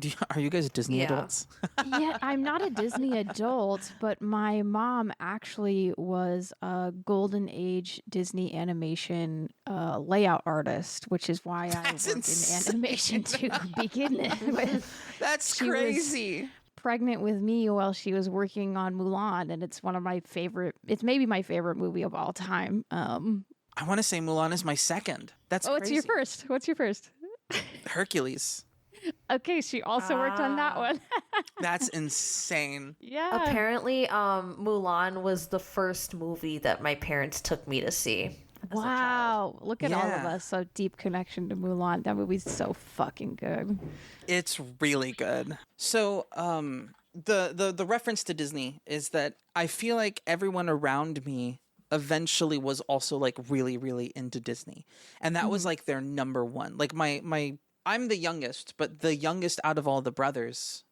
Speaker 3: guys Disney adults?
Speaker 2: Yeah, I'm not a Disney adult, but my mom actually was a golden age Disney animation layout artist, which is why I worked in animation to begin with.
Speaker 3: That's crazy.
Speaker 2: Pregnant with me while she was working on Mulan, and it's maybe my favorite movie of all time.
Speaker 3: I want to say Mulan is my second. That's crazy.
Speaker 2: What's your first?
Speaker 3: Hercules.
Speaker 2: Okay, she also worked on that one.
Speaker 3: That's insane.
Speaker 2: Yeah.
Speaker 1: Apparently, Mulan was the first movie that my parents took me to see.
Speaker 2: Wow. Look at all of
Speaker 3: Yeah.
Speaker 2: us. So deep connection to Mulan. That movie's so fucking good.
Speaker 3: It's really good. So, the reference to Disney is that I feel like everyone around me eventually was also like really, really into Disney, and that was like their number one. Like my I'm the youngest, but the youngest out of all the brothers.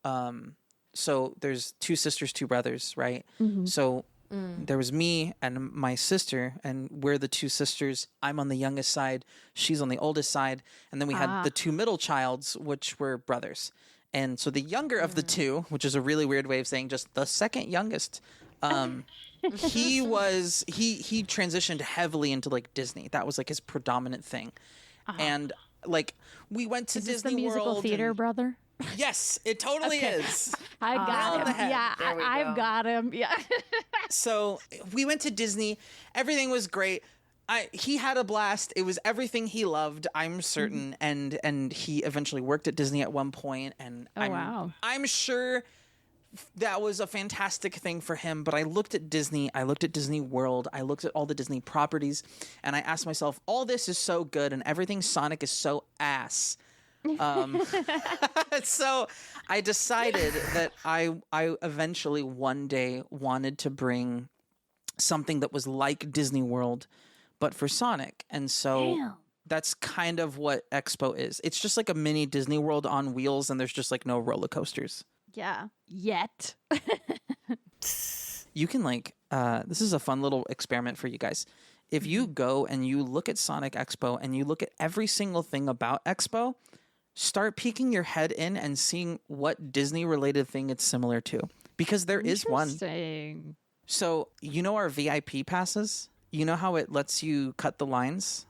Speaker 3: So there's two sisters, two brothers, right? So there was me and my sister, and we're the two sisters. I'm on the youngest side, she's on the oldest side, and then we had the two middle childs, which were brothers. And so the younger of the two, which is a really weird way of saying just the second youngest, he transitioned heavily into like Disney. That was like his predominant thing. And like we went to
Speaker 2: Is this
Speaker 3: Disney
Speaker 2: the musical
Speaker 3: World
Speaker 2: theater,
Speaker 3: and-
Speaker 2: brother?
Speaker 3: Yes, it totally is.
Speaker 2: I got
Speaker 3: on the
Speaker 2: him.
Speaker 3: head.
Speaker 2: Yeah,
Speaker 1: There we
Speaker 2: I've
Speaker 1: go.
Speaker 2: got him. Yeah.
Speaker 3: So we went to Disney. Everything was great. He had a blast. It was everything he loved, I'm certain. And he eventually worked at Disney at one point. And
Speaker 2: wow.
Speaker 3: I'm sure that was a fantastic thing for him. But I looked at Disney. I looked at Disney World. I looked at all the Disney properties. And I asked myself, all this is so good. And everything Sonic is so ass. So I decided that I eventually one day wanted to bring something that was like Disney World, but for Sonic. And so that's kind of what Expo is. It's just like a mini Disney World on wheels, and there's just like no roller coasters.
Speaker 2: Yeah. Yet.
Speaker 3: You can like, this is a fun little experiment for you guys. If you go and you look at Sonic Expo and you look at every single thing about Expo, start peeking your head in and seeing what Disney related thing it's similar to, because there is one.
Speaker 2: Interesting.
Speaker 3: So you know our VIP passes? You know how it lets you cut the lines?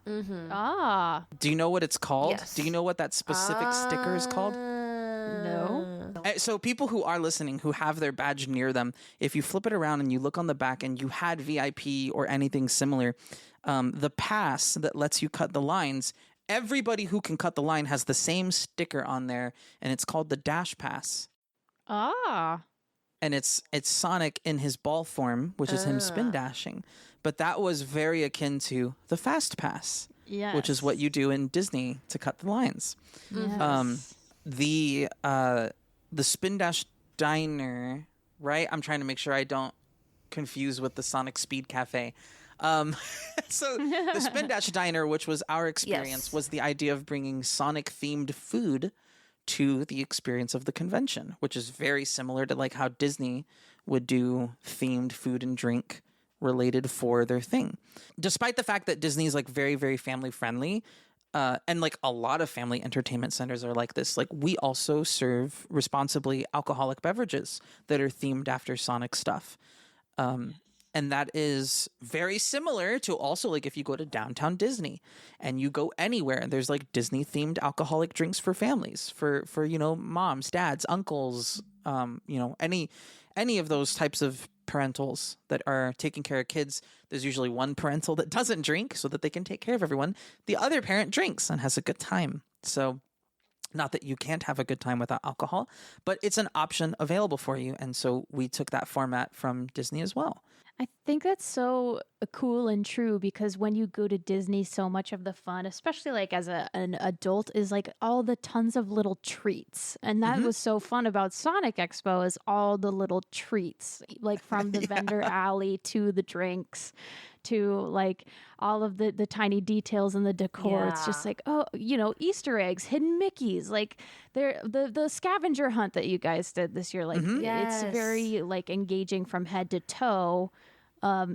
Speaker 2: Ah.
Speaker 3: Do you know what it's called?
Speaker 1: Yes.
Speaker 3: Do you know what that specific sticker is called?
Speaker 2: No.
Speaker 3: So people who are listening who have their badge near them, if you flip it around and you look on the back and you had VIP or anything similar, the pass that lets you cut the lines, everybody who can cut the line has the same sticker on there, and it's called the Dash Pass.
Speaker 2: Ah.
Speaker 3: And it's Sonic in his ball form, which is him spin dashing. But that was very akin to the Fast Pass, which is what you do in Disney to cut the lines.
Speaker 2: Yes.
Speaker 3: The Spin Dash Diner, right? I'm trying to make sure I don't confuse with the Sonic Speed Cafe. So the Spin Dash Diner, which was our experience,
Speaker 1: Yes.
Speaker 3: was the idea of bringing Sonic themed food to the experience of the convention, which is very similar to like how Disney would do themed food and drink related for their thing. Despite the fact that Disney is like very, very family friendly, and like a lot of family entertainment centers are like this, like we also serve responsibly alcoholic beverages that are themed after Sonic stuff. And that is very similar to also like if you go to downtown Disney and you go anywhere, there's like Disney themed alcoholic drinks for families, for you know, moms, dads, uncles, you know, any of those types of parentals that are taking care of kids. There's usually one parental that doesn't drink so that they can take care of everyone. The other parent drinks and has a good time. So not that you can't have a good time without alcohol, but it's an option available for you. And so we took that format from Disney as well.
Speaker 2: I think that's so cool and true, because when you go to Disney, so much of the fun, especially like as an adult, is like all the tons of little treats. And that was so fun about Sonic Expo, is all the little treats, like from the vendor alley to the drinks to like all of the tiny details in the decor. It's just
Speaker 1: Yeah.
Speaker 2: like, oh, you know, Easter eggs, hidden Mickeys, like the scavenger hunt that you guys did this year. Like it's
Speaker 1: Yes.
Speaker 2: very like engaging from head to toe.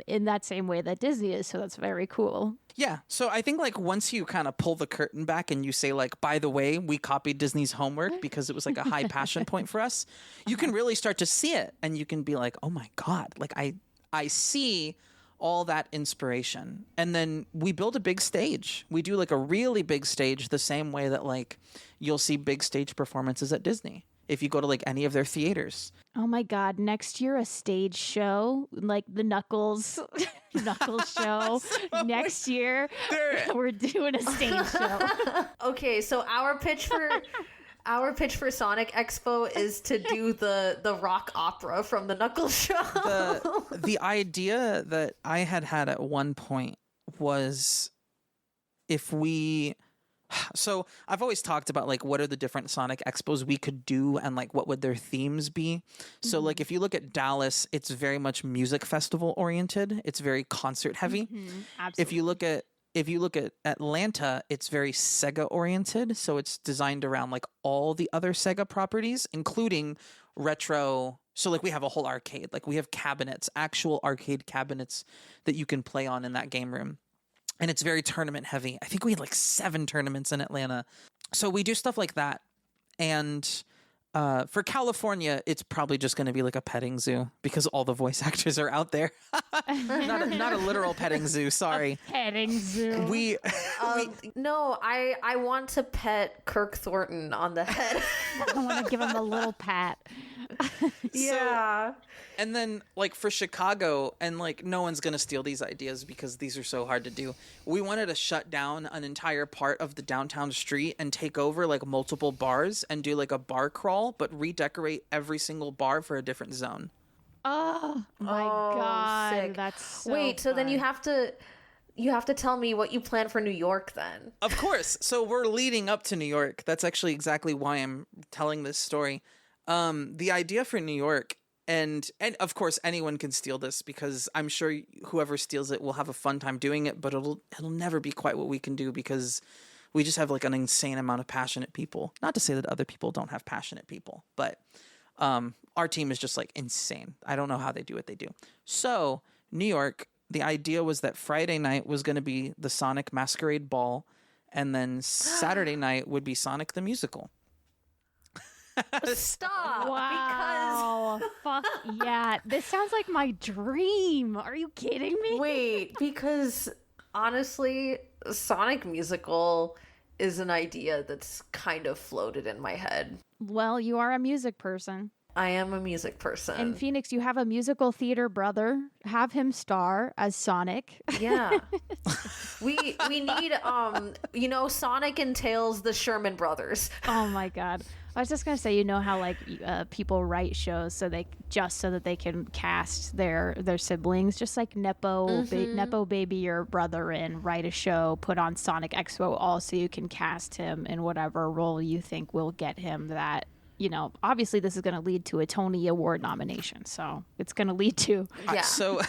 Speaker 2: In that same way that Disney is. So that's very cool.
Speaker 3: Yeah. So I think like once you kind of pull the curtain back and you say like, by the way, we copied Disney's homework because it was like a high passion point for us, you can really start to see it and you can be like, oh my God, like I see all that inspiration. And then we build a big stage. We do like a really big stage the same way that like you'll see big stage performances at Disney if you go to like any of their theaters.
Speaker 2: Oh my God. Next year, a stage show like the Knuckles Knuckles show next year. We're doing a stage show.
Speaker 1: Okay, so our pitch for Sonic Expo is to do the rock opera from the Knuckles show.
Speaker 3: The idea that I had at one point was if we... So I've always talked about like what are the different Sonic Expos we could do and like what would their themes be. So like if you look at Dallas, it's very much music festival oriented. It's very concert heavy.
Speaker 2: Absolutely.
Speaker 3: If you look at Atlanta, it's very Sega oriented. So it's designed around like all the other Sega properties, including retro. So like we have a whole arcade. Like we have cabinets, actual arcade cabinets that you can play on in that game room. And it's very tournament heavy. I think we had like 7 tournaments in Atlanta. So we do stuff like that. And for California, it's probably just going to be like a petting zoo because all the voice actors are out there. not a literal petting zoo. Sorry.
Speaker 2: Petting zoo.
Speaker 1: No, I want to pet Kirk Thornton on the head.
Speaker 2: I want to give him a little pat.
Speaker 1: Yeah.
Speaker 3: And then like for Chicago, and like no one's going to steal these ideas because these are so hard to do. We wanted to shut down an entire part of the downtown street and take over like multiple bars and do like a bar crawl, but redecorate every single bar for a different zone.
Speaker 2: Oh my God.
Speaker 1: Sick.
Speaker 2: That's so
Speaker 1: Wait, so then
Speaker 2: fun.
Speaker 1: you have to tell me what you plan for New York then.
Speaker 3: Of course. So we're leading up to New York. That's actually exactly why I'm telling this story. The idea for New York, and of course anyone can steal this because I'm sure whoever steals it will have a fun time doing it, but it'll never be quite what we can do because we just have like an insane amount of passionate people. Not to say that other people don't have passionate people, but our team is just like insane. I don't know how they do what they do. So New York, the idea was that Friday night was going to be the Sonic Masquerade Ball, and then Saturday night would be Sonic the Musical.
Speaker 1: Stop.
Speaker 2: Wow. Fuck yeah. This sounds like my dream. Are you kidding me?
Speaker 1: Wait, because honestly, Sonic Musical is an idea that's kind of floated in my head.
Speaker 2: Well, you are a music person.
Speaker 1: I am a music person.
Speaker 2: In Phoenix, you have a musical theater brother. Have him star as Sonic.
Speaker 1: Yeah. we need Sonic and Tails, the Sherman brothers.
Speaker 2: Oh my God. I was just gonna say, you know how like people write shows so that they can cast their siblings, just like nepo baby your brother in, write a show, put on Sonic Expo, all so you can cast him in whatever role you think will get him that. Obviously this is going to lead to a Tony Award nomination, so it's going to lead to.
Speaker 1: Yeah.
Speaker 3: So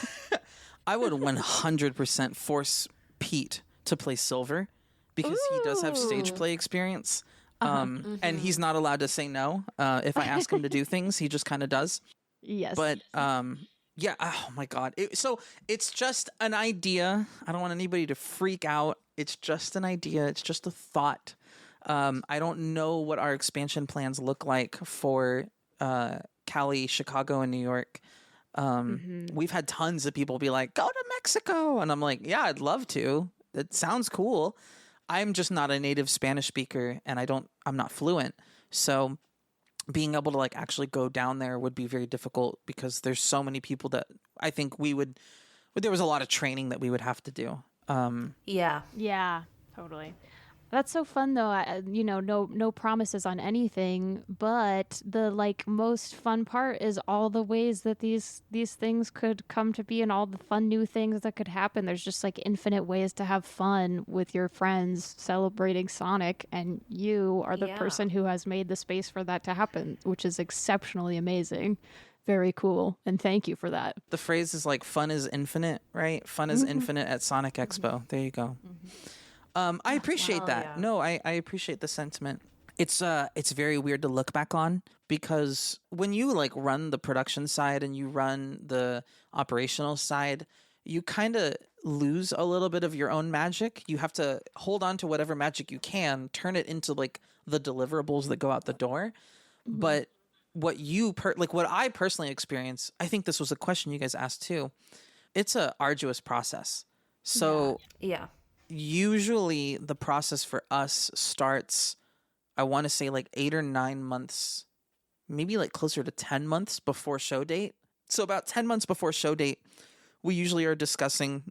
Speaker 3: I would 100% force Pete to play Silver because he does have stage play experience. And he's not allowed to say no. If I ask him to do things, he just kind of does.
Speaker 2: Yes.
Speaker 3: But yeah, oh my God. So it's just an idea. I don't want anybody to freak out. It's just an idea. It's just a thought. I don't know what our expansion plans look like for Cali, Chicago, and New York. We've had tons of people be like, go to Mexico. And I'm like, yeah, I'd love to. It sounds cool. I'm just not a native Spanish speaker and I'm not fluent. So being able to like actually go down there would be very difficult because there's so many people that I think there was a lot of training that we would have to do.
Speaker 1: Yeah.
Speaker 2: Yeah, totally. That's so fun though. No promises on anything, but the like most fun part is all the ways that these things could come to be and all the fun new things that could happen. There's just like infinite ways to have fun with your friends celebrating Sonic, and you are the person who has made the space for that to happen, which is exceptionally amazing. Very cool. And thank you for that.
Speaker 3: The phrase is like fun is infinite, right? Fun is infinite at Sonic Expo. There you go. I appreciate that.
Speaker 1: Yeah.
Speaker 3: No, I appreciate the sentiment. It's very weird to look back on because when you like run the production side and you run the operational side, you kind of lose a little bit of your own magic. You have to hold on to whatever magic you can, turn it into like the deliverables that go out the door. But what what I personally experience, I think this was a question you guys asked too. It's a arduous process. So
Speaker 1: Yeah.
Speaker 3: usually the process for us starts, I want to say like 8 or 9 months, maybe like closer to 10 months before show date. So about 10 months before show date, we usually are discussing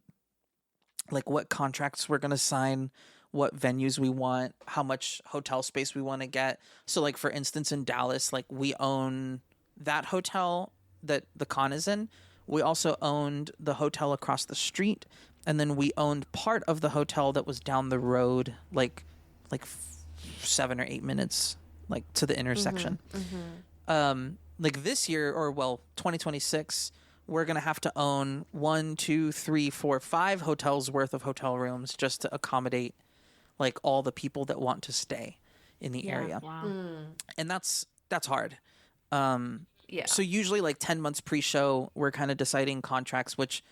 Speaker 3: like what contracts we're going to sign, what venues we want, how much hotel space we want to get. So like for instance in Dallas, like we own that hotel that the con is in. We also owned the hotel across the street, and then we owned part of the hotel that was down the road, like 7 or 8 minutes like to the intersection. Like this year, or well, 2026, we're gonna have to own 1, 2, 3, 4, 5 hotels worth of hotel rooms just to accommodate like all the people that want to stay in the area.
Speaker 2: Wow.
Speaker 3: And that's hard.
Speaker 1: Yeah.
Speaker 3: So usually like 10 months pre-show, we're kind of deciding contracts, which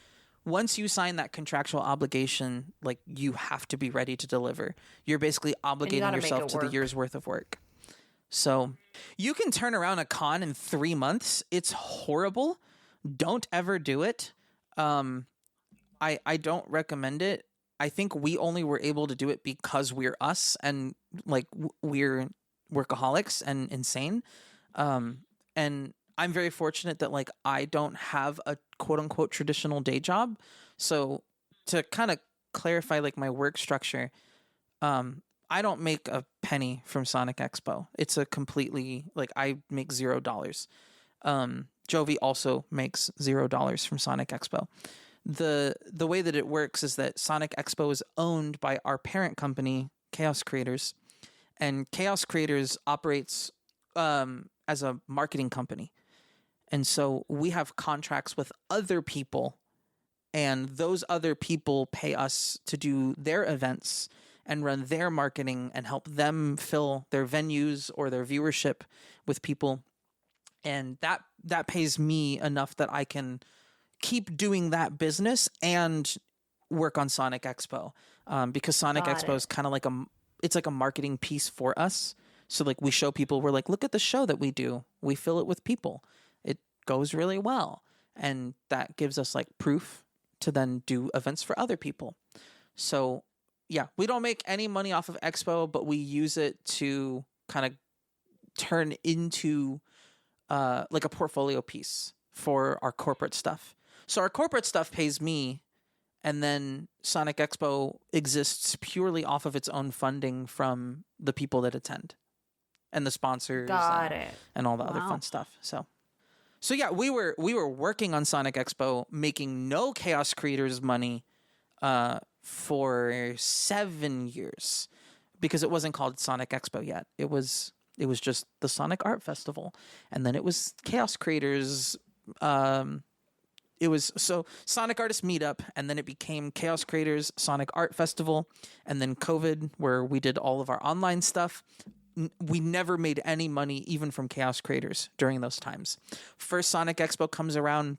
Speaker 3: once you sign that contractual obligation, like you have to be ready to deliver. You're basically obligating
Speaker 1: gotta make
Speaker 3: yourself
Speaker 1: it
Speaker 3: to the
Speaker 1: work.
Speaker 3: year's worth of work. So you can turn around a con in 3 months. It's horrible. Don't ever do it. I don't recommend it. I think we only were able to do it because we're us and like we're workaholics and insane. And I'm very fortunate that like I don't have a quote unquote traditional day job. So to kind of clarify like my work structure, I don't make a penny from Sonic Expo. It's a completely like I make $0. Jovi also makes $0 from Sonic Expo. The way that it works is that Sonic Expo is owned by our parent company, Chaos Creators, and Chaos Creators operates as a marketing company. And so we have contracts with other people, and those other people pay us to do their events and run their marketing and help them fill their venues or their viewership with people. And that pays me enough that I can keep doing that business and work on Sonic Expo. Because Sonic
Speaker 1: Got
Speaker 3: Expo
Speaker 1: it.
Speaker 3: is kind of like it's like a marketing piece for us. So like we show people, we're like, look at the show that we do. We fill it with people. It goes really well. And that gives us like proof to then do events for other people. So yeah, we don't make any money off of Expo, but we use it to kind of turn into like a portfolio piece for our corporate stuff. So our corporate stuff pays me, and then Sonic Expo exists purely off of its own funding from the people that attend and the sponsors
Speaker 1: Got it.
Speaker 3: and all the other
Speaker 2: Wow.
Speaker 3: fun stuff. So yeah, we were working on Sonic Expo, making no Chaos Creators money for 7 years because it wasn't called Sonic Expo yet. It was just the Sonic Art Festival, and then it was Chaos Creators. It was so Sonic Artist Meetup, and then it became Chaos Creators Sonic Art Festival, and then COVID, where we did all of our online stuff. We never made any money, even from Chaos Creators, during those times. First Sonic Expo comes around,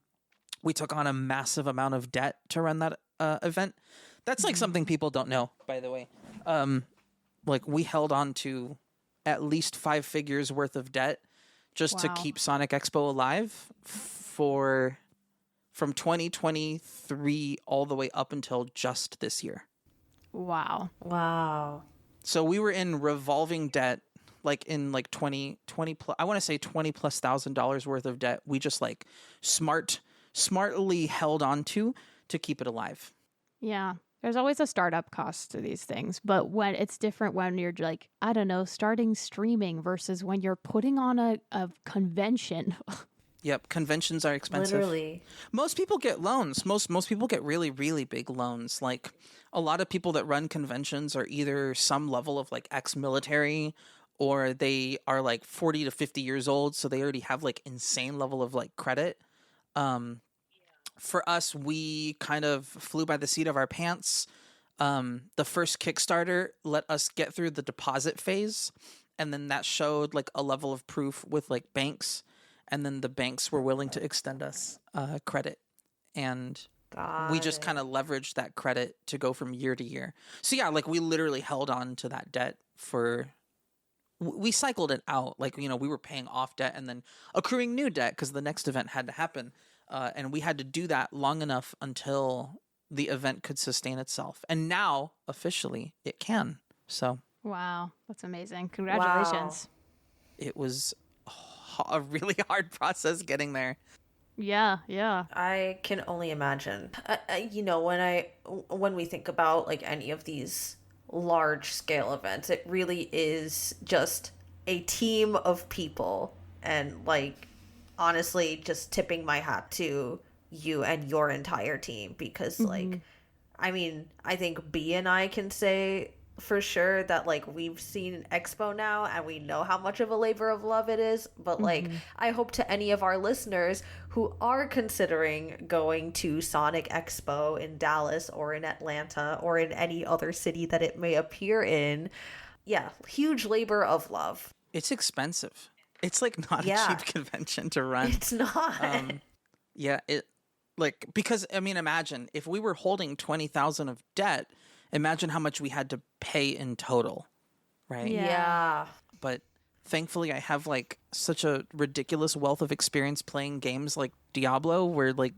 Speaker 3: we took on a massive amount of debt to run that event. That's like something people don't know, by the way. Like we held on to at least 5 figures worth of debt just to
Speaker 2: Wow.
Speaker 3: keep Sonic Expo alive from 2023 all the way up until just this year.
Speaker 2: Wow.
Speaker 1: Wow.
Speaker 3: So we were in revolving debt, like in like 20 plus, I want to say $20,000+ worth of debt. We just like smartly held on to keep it alive.
Speaker 2: Yeah. There's always a startup cost to these things, but when it's different when you're like, I don't know, starting streaming versus when you're putting on a convention.
Speaker 3: Yep, conventions are expensive.
Speaker 1: Literally.
Speaker 3: Most people get loans. Most people get really, really big loans. Like a lot of people that run conventions are either some level of like ex-military, or they are like 40 to 50 years old, so they already have like insane level of like credit. For us, we kind of flew by the seat of our pants. The first Kickstarter let us get through the deposit phase, and then that showed like a level of proof with like banks, and then the banks were willing to extend us credit, and we just kind of leveraged that credit to go from year to year. So yeah, like we literally held on to that debt we cycled it out. Like, you know, we were paying off debt and then accruing new debt because the next event had to happen. And we had to do that long enough until the event could sustain itself. And now, officially, it can. So
Speaker 2: Wow. That's amazing. Congratulations.
Speaker 3: it was a really hard process getting there.
Speaker 2: Yeah, yeah.
Speaker 1: I can only imagine. You know, when we think about like any of these large scale events, it really is just a team of people, and like honestly just tipping my hat to you and your entire team, because like I mean, I think B and I can say for sure that like we've seen Expo now and we know how much of a labor of love it is, but like I hope to any of our listeners who are considering going to Sonic Expo in Dallas or in Atlanta or in any other city that it may appear in, yeah, huge labor of love.
Speaker 3: It's expensive. It's like not
Speaker 1: Yeah.
Speaker 3: a cheap convention to run.
Speaker 1: It's not.
Speaker 3: Yeah, it like because I mean, imagine if we were holding 20,000 of debt. Imagine how much we had to pay in total, right?
Speaker 1: Yeah.
Speaker 3: But thankfully, I have like such a ridiculous wealth of experience playing games like Diablo, where like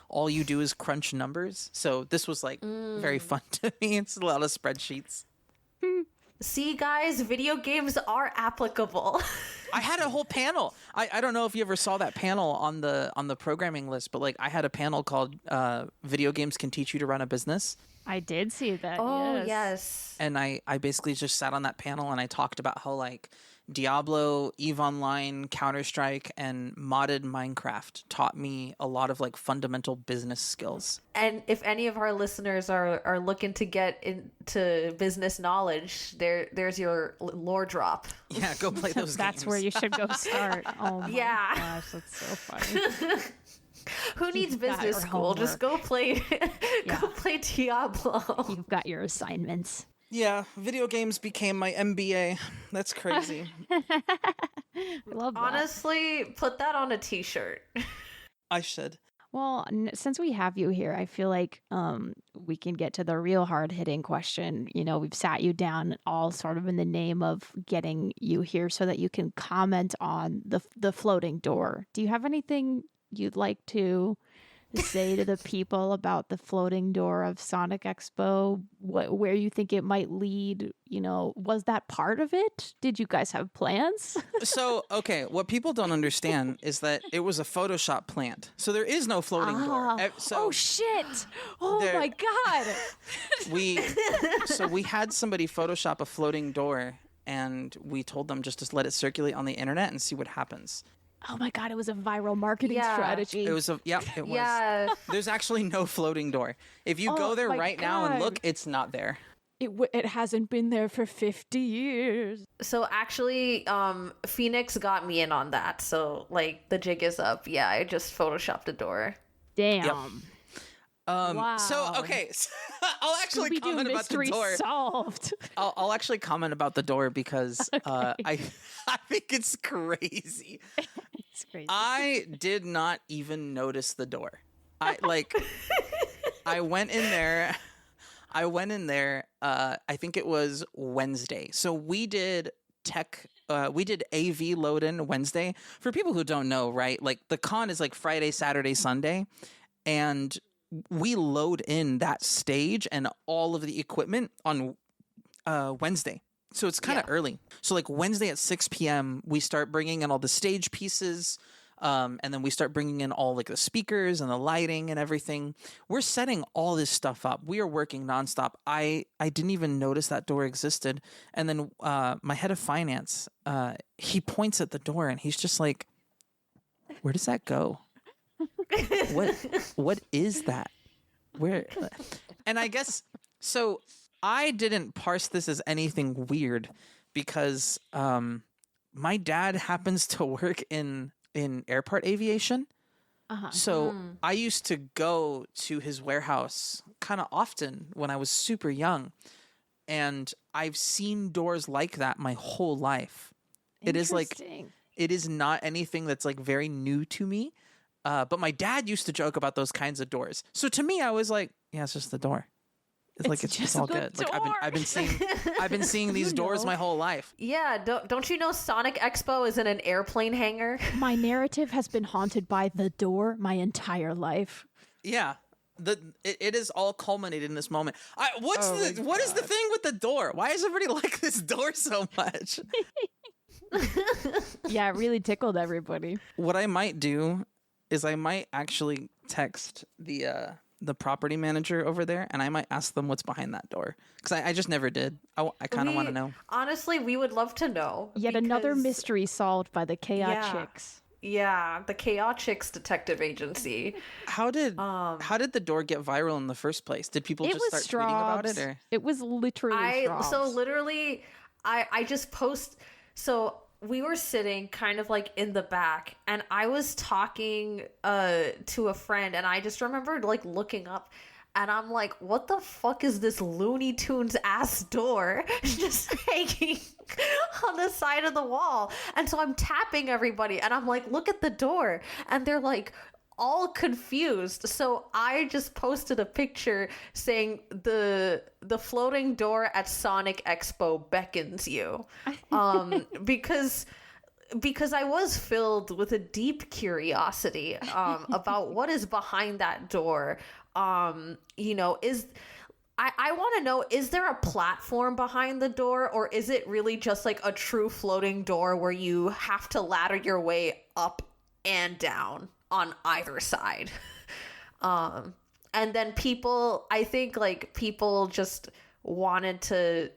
Speaker 3: all you do is crunch numbers. So this was like very fun to me. It's a lot of spreadsheets.
Speaker 1: See, guys, video games are applicable.
Speaker 3: I had a whole panel. I don't know if you ever saw that panel on the programming list, but like I had a panel called "Video Games Can Teach You to Run a Business."
Speaker 2: I did see that.
Speaker 1: Oh,
Speaker 2: yes.
Speaker 1: yes.
Speaker 3: And I basically just sat on that panel and I talked about how like Diablo, EVE Online, Counter-Strike, and modded Minecraft taught me a lot of like fundamental business skills.
Speaker 1: And if any of our listeners are looking to get into business knowledge, there's your lore drop.
Speaker 3: Yeah, go play those
Speaker 2: That's
Speaker 3: games.
Speaker 2: where you should go start. Oh my
Speaker 1: Yeah.
Speaker 2: gosh, that's so funny.
Speaker 1: Who needs
Speaker 2: got
Speaker 1: business
Speaker 2: your
Speaker 1: school? Just go play
Speaker 2: Yeah.
Speaker 1: go play Diablo.
Speaker 2: You've got your assignments.
Speaker 3: Yeah, video games became my MBA. That's crazy.
Speaker 2: I love that.
Speaker 1: Honestly, put that on a t-shirt.
Speaker 3: I should.
Speaker 2: Well, since we have you here, I feel like we can get to the real hard-hitting question. You know, we've sat you down all sort of in the name of getting you here so that you can comment on the floating door. Do you have anything you'd like to say to the people about the floating door of Sonic Expo? Where you think it might lead? You know, was that part of it? Did you guys have plans?
Speaker 3: So, okay, what people don't understand is that it was a Photoshop plant. So there is no floating door. So
Speaker 2: oh shit! Oh
Speaker 3: there-
Speaker 2: my god!
Speaker 3: we had somebody Photoshop a floating door and we told them just to let it circulate on the internet and see what happens.
Speaker 2: Oh my god! It was a viral marketing
Speaker 1: Yeah.
Speaker 2: strategy.
Speaker 3: It was it was.
Speaker 1: Yeah.
Speaker 3: There's actually no floating door. If you
Speaker 2: Oh
Speaker 3: go there
Speaker 2: my
Speaker 3: right now and
Speaker 2: God.
Speaker 3: look, it's not there.
Speaker 2: It hasn't been there for 50 years.
Speaker 1: So actually, Phoenix got me in on that. So like the jig is up. Yeah, I just photoshopped a door.
Speaker 2: Damn. Wow.
Speaker 3: So okay, so I'll actually
Speaker 2: Scooby-Doo
Speaker 3: comment about the
Speaker 2: mystery
Speaker 3: door.
Speaker 2: solved.
Speaker 3: I'll actually comment about the door because I think it's crazy.
Speaker 2: It's crazy.
Speaker 3: I did not even notice the door. I went in there. I think it was Wednesday. So we did AV load in Wednesday. For people who don't know, right? Like the con is like Friday, Saturday, Sunday, and we load in that stage and all of the equipment on Wednesday. So it's kind of early. So like Wednesday at 6 p.m. we start bringing in all the stage pieces. And then we start bringing in all like the speakers and the lighting and everything. We're setting all this stuff up. We are working nonstop. I didn't even notice that door existed. And then my head of finance, he points at the door and he's just like, "Where does that go? What is that? Where?" And I guess so. I didn't parse this as anything weird because my dad happens to work in airport aviation. So I used to go to his warehouse kind of often when I was super young. And I've seen doors like that my whole life. It is like, it is not anything that's like very new to me. But my dad used to joke about those kinds of doors. So to me, I was like, yeah, it's just the door. It's like it's all good. Like I've been seeing these doors my whole life.
Speaker 1: Yeah, don't you know Sonic Expo is in an airplane hangar?
Speaker 2: My narrative has been haunted by the door my entire life.
Speaker 3: Yeah. It is all culminated in this moment. What is the thing with the door? Why does everybody like this door so much?
Speaker 2: Yeah, it really tickled everybody.
Speaker 3: What I might do is I might actually text the property manager over there, and I might ask them what's behind that door, because I just never did. I kind of want to know.
Speaker 1: Honestly, we would love to know.
Speaker 2: Yet another mystery solved by the Chaotix.
Speaker 1: Yeah, the Chaotix Detective Agency.
Speaker 3: How did the door get viral in the first place? Did people just start tweeting about it? Or?
Speaker 2: It was literally Strawbz.
Speaker 1: So literally, I just post. So we were sitting kind of like in the back, and I was talking to a friend, and I just remembered like looking up, and I'm like, what the fuck is this Looney Tunes ass door just hanging on the side of the wall? And so I'm tapping everybody, and I'm like, look at the door. And they're like all confused. So I just posted a picture saying the floating door at Sonic Expo beckons you. Because I was filled with a deep curiosity about what is behind that door. You know, I want to know, is there a platform behind the door, or is it really just like a true floating door where you have to ladder your way up and down on either side? And then I think like people just wanted to,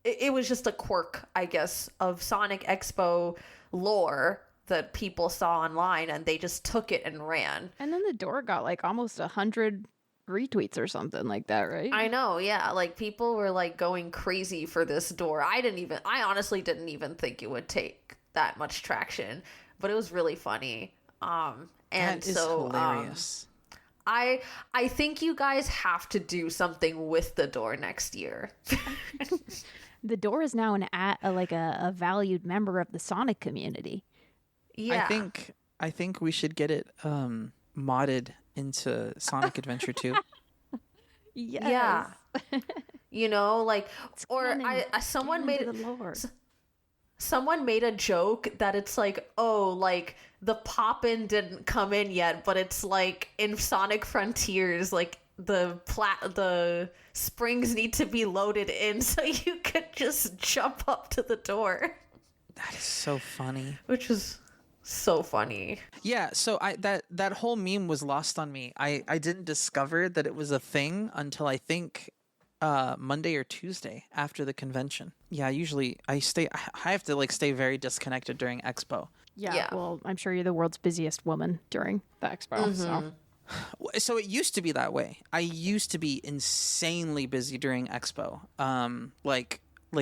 Speaker 1: it was just a quirk, I guess, of Sonic Expo lore that people saw online, and they just took it and ran.
Speaker 2: And then the door got like almost 100 retweets or something like that, right?
Speaker 1: I know, yeah. Like people were like going crazy for this door. I honestly didn't even think it would take that much traction, but it was really funny. And
Speaker 3: that is
Speaker 1: so
Speaker 3: hilarious.
Speaker 1: I think you guys have to do something with the door next year.
Speaker 2: The door is now a valued member of the Sonic community.
Speaker 1: Yeah.
Speaker 3: I think we should get it modded into Sonic Adventure 2.
Speaker 2: Yes.
Speaker 1: Yeah. You know, like,
Speaker 2: It's
Speaker 1: or
Speaker 2: canon.
Speaker 1: someone
Speaker 2: Canon
Speaker 1: made
Speaker 2: to the lore.
Speaker 1: someone made a joke that it's like, oh, like the pop-in didn't come in yet, but it's like in Sonic Frontiers, like the springs need to be loaded in so you could just jump up to the door.
Speaker 3: That is so funny.
Speaker 1: Which was so funny.
Speaker 3: Yeah, so that whole meme was lost on me. I didn't discover that it was a thing until I think Monday or Tuesday after the convention. Yeah, usually I have to like stay very disconnected during Expo.
Speaker 2: Yeah, well, I'm sure you're the world's busiest woman during the expo.
Speaker 3: So it used to be that way. I used to be insanely busy during Expo. Like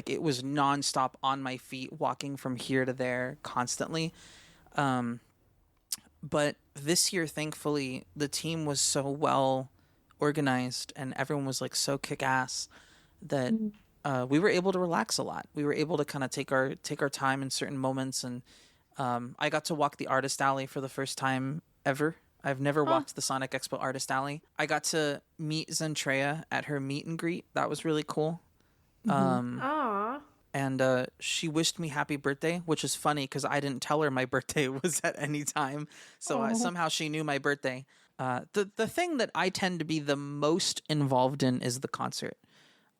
Speaker 3: it was nonstop on my feet, walking from here to there constantly. But this year, thankfully, the team was so well organized and everyone was like so kick-ass that we were able to relax a lot. We were able to kind of take our time in certain moments, and I got to walk the artist alley for the first time ever. I've never walked the Sonic Expo artist alley. I got to meet Zentreya at her meet and greet. That was really cool.
Speaker 1: Aww.
Speaker 3: And she wished me happy birthday, which is funny because I didn't tell her my birthday was at any time. So somehow she knew my birthday. The thing that I tend to be the most involved in is the concert.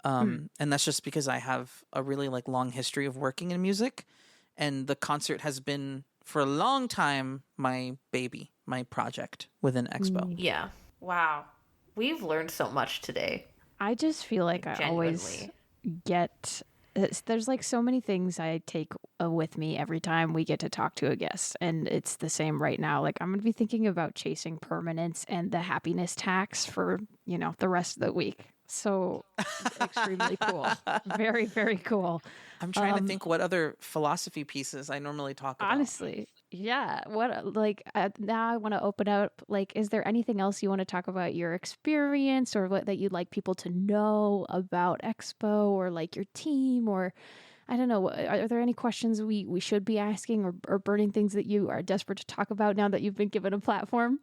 Speaker 3: And that's just because I have a really like long history of working in music. And the concert has been, for a long time, my baby, my project within Expo.
Speaker 1: Yeah. Wow. We've learned so much today.
Speaker 2: I just feel like I always get... There's like so many things I take with me every time we get to talk to a guest, and it's the same right now. Like I'm going to be thinking about chasing permanence and the happiness tax for, the rest of the week. So extremely cool. Very, very cool.
Speaker 3: I'm trying to think what other philosophy pieces I normally talk about.
Speaker 2: Honestly, yeah. What now I want to open up. Like, is there anything else you want to talk about your experience, or what that you'd like people to know about Expo, or like your team, or I don't know. Are there any questions we should be asking, or burning things that you are desperate to talk about now that you've been given a platform?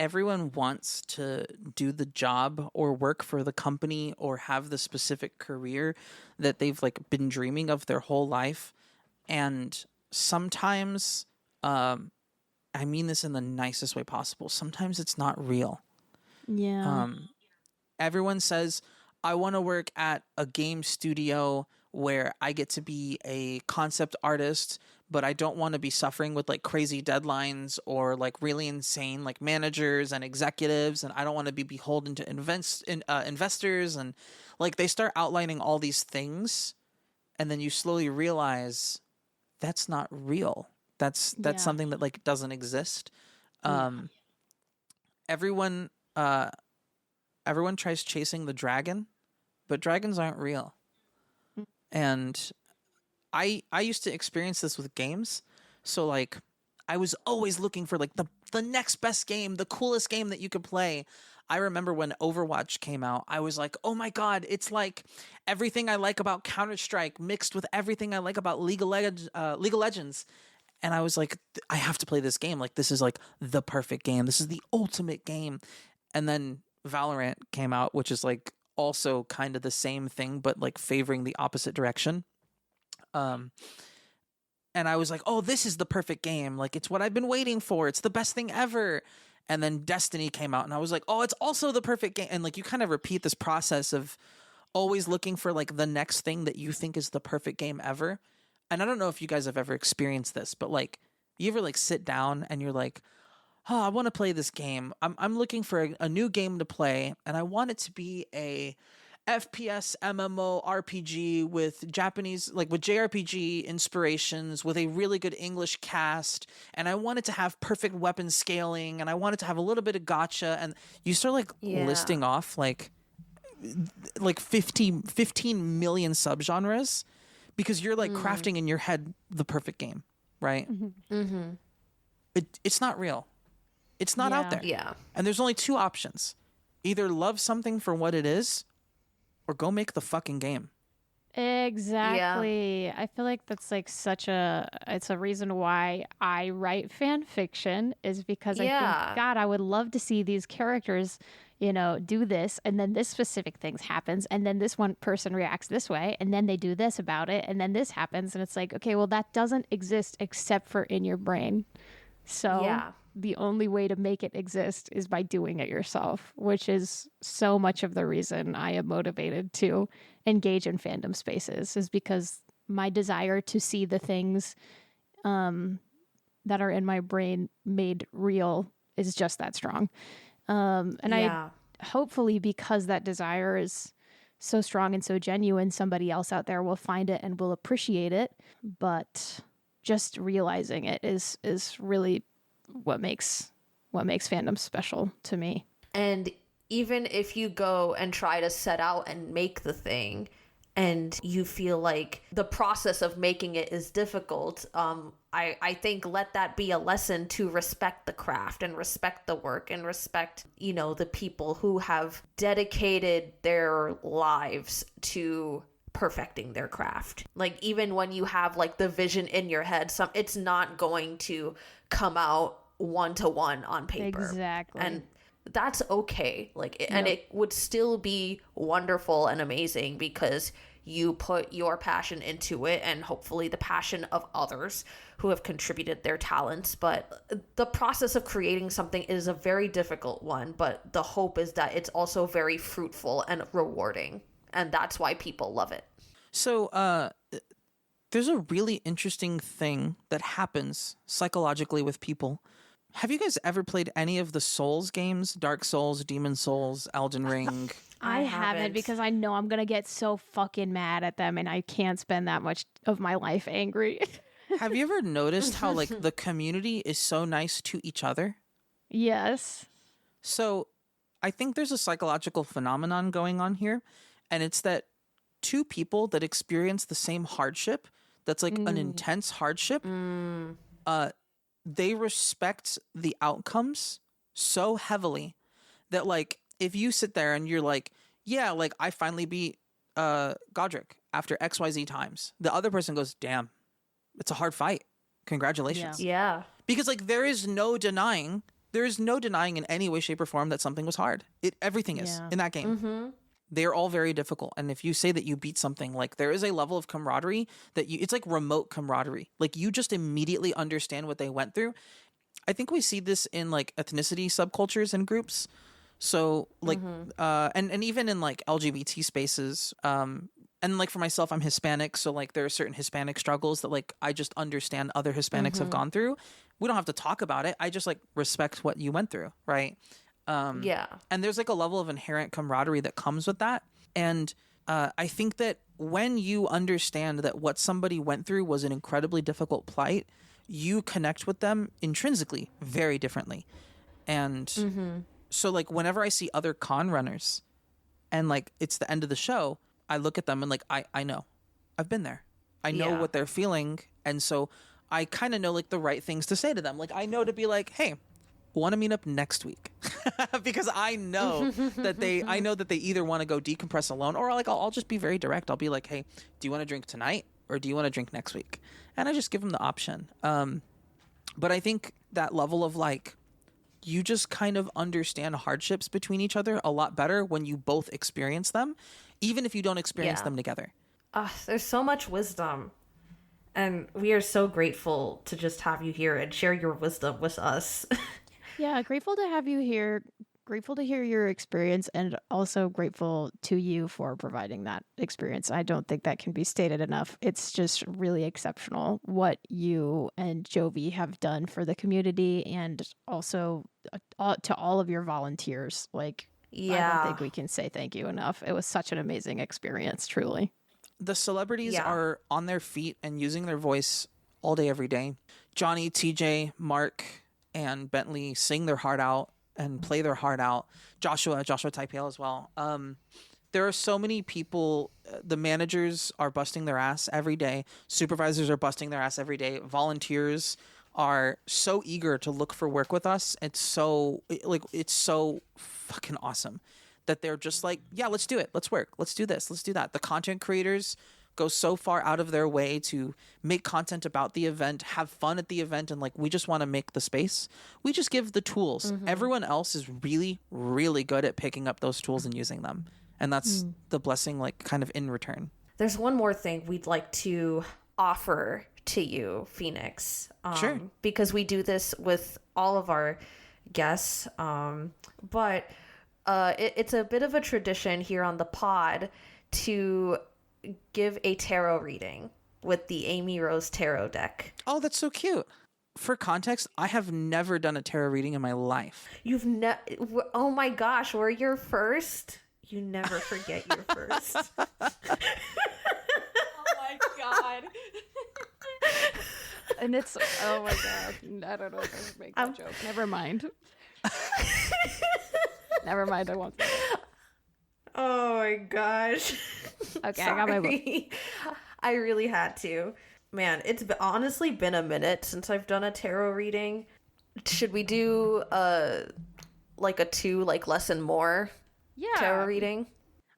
Speaker 3: Everyone wants to do the job or work for the company or have the specific career that they've like been dreaming of their whole life. And sometimes, I mean this in the nicest way possible, sometimes it's not real.
Speaker 2: Yeah.
Speaker 3: Everyone says, I want to work at a game studio where I get to be a concept artist, but I don't want to be suffering with like crazy deadlines or like really insane like managers and executives, and I don't want to be beholden to investors, and like they start outlining all these things, and then you slowly realize that's not real. That's something that like doesn't exist. Everyone everyone tries chasing the dragon, but dragons aren't real. And I used to experience this with games. So like I was always looking for like the next best game, the coolest game that you could play. I remember when Overwatch came out, I was like, "Oh my god, it's like everything I like about Counter-Strike mixed with everything I like about League of Legends." And I was like, "I have to play this game. Like this is like the perfect game. This is the ultimate game." And then Valorant came out, which is like also kind of the same thing but like favoring the opposite direction. And I was like, "Oh, this is the perfect game. Like it's what I've been waiting for. It's the best thing ever." And then Destiny came out and I was like, "Oh, it's also the perfect game." And like you kind of repeat this process of always looking for like the next thing that you think is the perfect game ever. And I don't know if you guys have ever experienced this, but like you ever like sit down and you're like, "Oh, I want to play this game. I'm looking for a new game to play, and I want it to be a FPS MMO RPG with Japanese, like with JRPG inspirations, with a really good English cast, and I want it to have perfect weapon scaling, and I want it to have a little bit of gacha." And you start like listing off like 15 million subgenres because you're like crafting in your head the perfect game, right? It's not real. It's not out there.
Speaker 1: Yeah.
Speaker 3: And there's only two options. Either love something for what it is or go make the fucking game.
Speaker 2: Exactly. I feel like that's like it's a reason why I write fan fiction, is because I think, God, I would love to see these characters, do this, and then this specific thing happens, and then this one person reacts this way, and then they do this about it, and then this happens, and it's like, okay, well, that doesn't exist except for in your brain. So the only way to make it exist is by doing it yourself, which is so much of the reason I am motivated to engage in fandom spaces, is because my desire to see the things that are in my brain made real is just that strong. I hopefully, because that desire is so strong and so genuine, somebody else out there will find it and will appreciate it. But just realizing it is really what makes fandom special to me. And
Speaker 1: even if you go and try to set out and make the thing and you feel like the process of making it is difficult, I think let that be a lesson to respect the craft and respect the work and respect, the people who have dedicated their lives to perfecting their craft. Like even when you have like the vision in your head, it's not going to come out 1-to-1 on paper.
Speaker 2: Exactly.
Speaker 1: And that's okay. And it would still be wonderful and amazing because you put your passion into it, and hopefully the passion of others who have contributed their talents. But the process of creating something is a very difficult one, but the hope is that it's also very fruitful and rewarding, and that's why people love it.
Speaker 3: So there's a really interesting thing that happens psychologically with people. Have you guys ever played any of the Souls games? Dark Souls, Demon Souls, Elden Ring?
Speaker 2: I haven't, because I know I'm going to get so fucking mad at them, and I can't spend that much of my life angry.
Speaker 3: Have you ever noticed how like the community is so nice to each other?
Speaker 2: Yes.
Speaker 3: So I think there's a psychological phenomenon going on here, and it's that two people that experience the same hardship, that's like an intense hardship, they respect the outcomes so heavily that like if you sit there and you're like, yeah, like I finally beat Godric after XYZ times, the other person goes, damn, it's a hard fight. Congratulations.
Speaker 1: Yeah.
Speaker 3: Because like there is no denying in any way, shape, or form that something was hard. Everything is in that game. They're all very difficult. And if you say that you beat something, like there is a level of camaraderie it's like remote camaraderie. Like you just immediately understand what they went through. I think we see this in like ethnicity subcultures and groups. So like, and even in like LGBT spaces, and like for myself, I'm Hispanic, so like there are certain Hispanic struggles that like I just understand other Hispanics have gone through. We don't have to talk about it. I just like respect what you went through, right?
Speaker 1: Yeah.
Speaker 3: And there's like a level of inherent camaraderie that comes with that. And I think that when you understand that what somebody went through was an incredibly difficult plight, you connect with them intrinsically very differently. And so like whenever I see other con runners and like it's the end of the show, I look at them and like I know. I've been there. I know
Speaker 1: Yeah.
Speaker 3: what they're feeling. And so I kind of know like the right things to say to them. Like I know to be like, hey, want to meet up next week because I know that they either want to go decompress alone or like I'll just be very direct. I'll be like, hey, do you want to drink tonight or do you want to drink next week? And I just give them the option. But I think that level of like, you just kind of understand hardships between each other a lot better when you both experience them, even if you don't experience them together.
Speaker 1: There's so much wisdom. And we are so grateful to just have you here and share your wisdom with us.
Speaker 2: Yeah, grateful to have you here. Grateful to hear your experience and also grateful to you for providing that experience. I don't think that can be stated enough. It's just really exceptional what you and Jovi have done for the community and also to all of your volunteers. Like, I don't think we can say thank you enough. It was such an amazing experience, truly.
Speaker 3: The celebrities are on their feet and using their voice all day, every day. Johnny, TJ, Mark, and Bentley sing their heart out and play their heart out. Joshua Taipale as well. There are so many people. The managers are busting their ass every day. Supervisors are busting their ass every day. Volunteers are so eager to look for work with us. It's so fucking awesome that they're just like, yeah, let's do it. Let's work. Let's do this. Let's do that. The content creators go so far out of their way to make content about the event, have fun at the event, and like we just want to make the space. We just give the tools. Everyone else is really, really good at picking up those tools and using them. And that's the blessing, like kind of in return.
Speaker 1: There's one more thing we'd like to offer to you, Phoenix.
Speaker 3: Sure.
Speaker 1: Because we do this with all of our guests. But it's a bit of a tradition here on the pod to give a tarot reading with the Amy Rose tarot deck.
Speaker 3: Oh, that's so cute. For context, I have never done a tarot reading in my life.
Speaker 1: You've oh my gosh, we're your first. You never forget your first.
Speaker 2: Oh my God. And it's, oh my God. I don't know if I should make that joke. Never mind. Never mind, I won't say it.
Speaker 1: Oh my gosh.
Speaker 2: Okay, I got my book.
Speaker 1: I really had to. Man, it's honestly been a minute since I've done a tarot reading. Should we do a 2 lesson more tarot reading?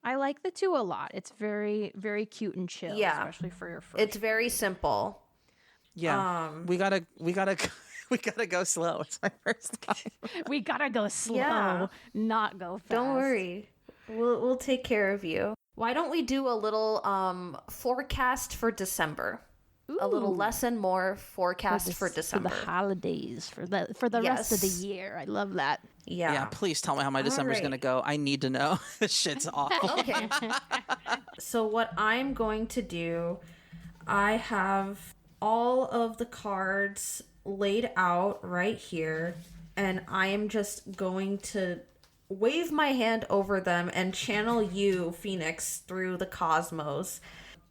Speaker 2: I like the 2 a lot. It's very, very cute and chill, especially for your first.
Speaker 1: It's very simple.
Speaker 3: Yeah. We gotta go slow. It's my first time.
Speaker 2: We gotta go slow, not go fast.
Speaker 1: Don't worry. We'll take care of you. Why don't we do a little forecast for December?
Speaker 2: Ooh.
Speaker 1: A little lesson more forecast for December.
Speaker 2: For the holidays, for the rest of the year. I love that.
Speaker 3: Yeah, please tell me how my December's gonna go. I need to know. This shit's awful.
Speaker 1: Okay. So what I'm going to do, I have all of the cards laid out right here, and I am just going to wave my hand over them and channel you, Phoenix, through the cosmos.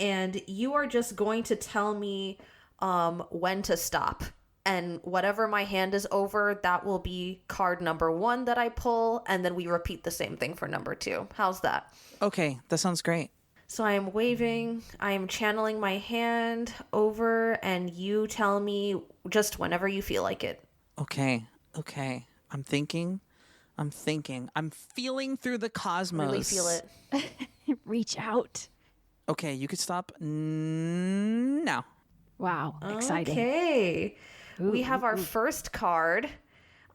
Speaker 1: And you are just going to tell me when to stop. And whatever my hand is over, that will be card number 1 that I pull. And then we repeat the same thing for number 2. How's that?
Speaker 3: Okay, that sounds great.
Speaker 1: So I am waving, I am channeling my hand over, and you tell me just whenever you feel like it.
Speaker 3: Okay. I'm thinking. I'm feeling through the cosmos.
Speaker 1: Really feel it.
Speaker 2: Reach out.
Speaker 3: Okay, you could stop now.
Speaker 2: Wow, exciting.
Speaker 1: Okay. We have our first card.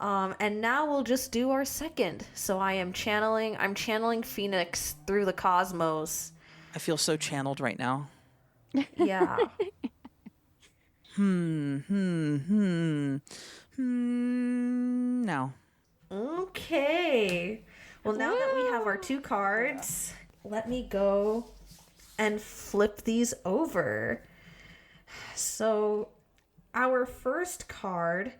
Speaker 1: And now we'll just do our second. So I'm channeling Phoenix through the cosmos.
Speaker 3: I feel so channeled right now.
Speaker 1: Yeah.
Speaker 3: Now.
Speaker 1: Okay. Well, now that we have our 2 cards, let me go and flip these over. So our first card,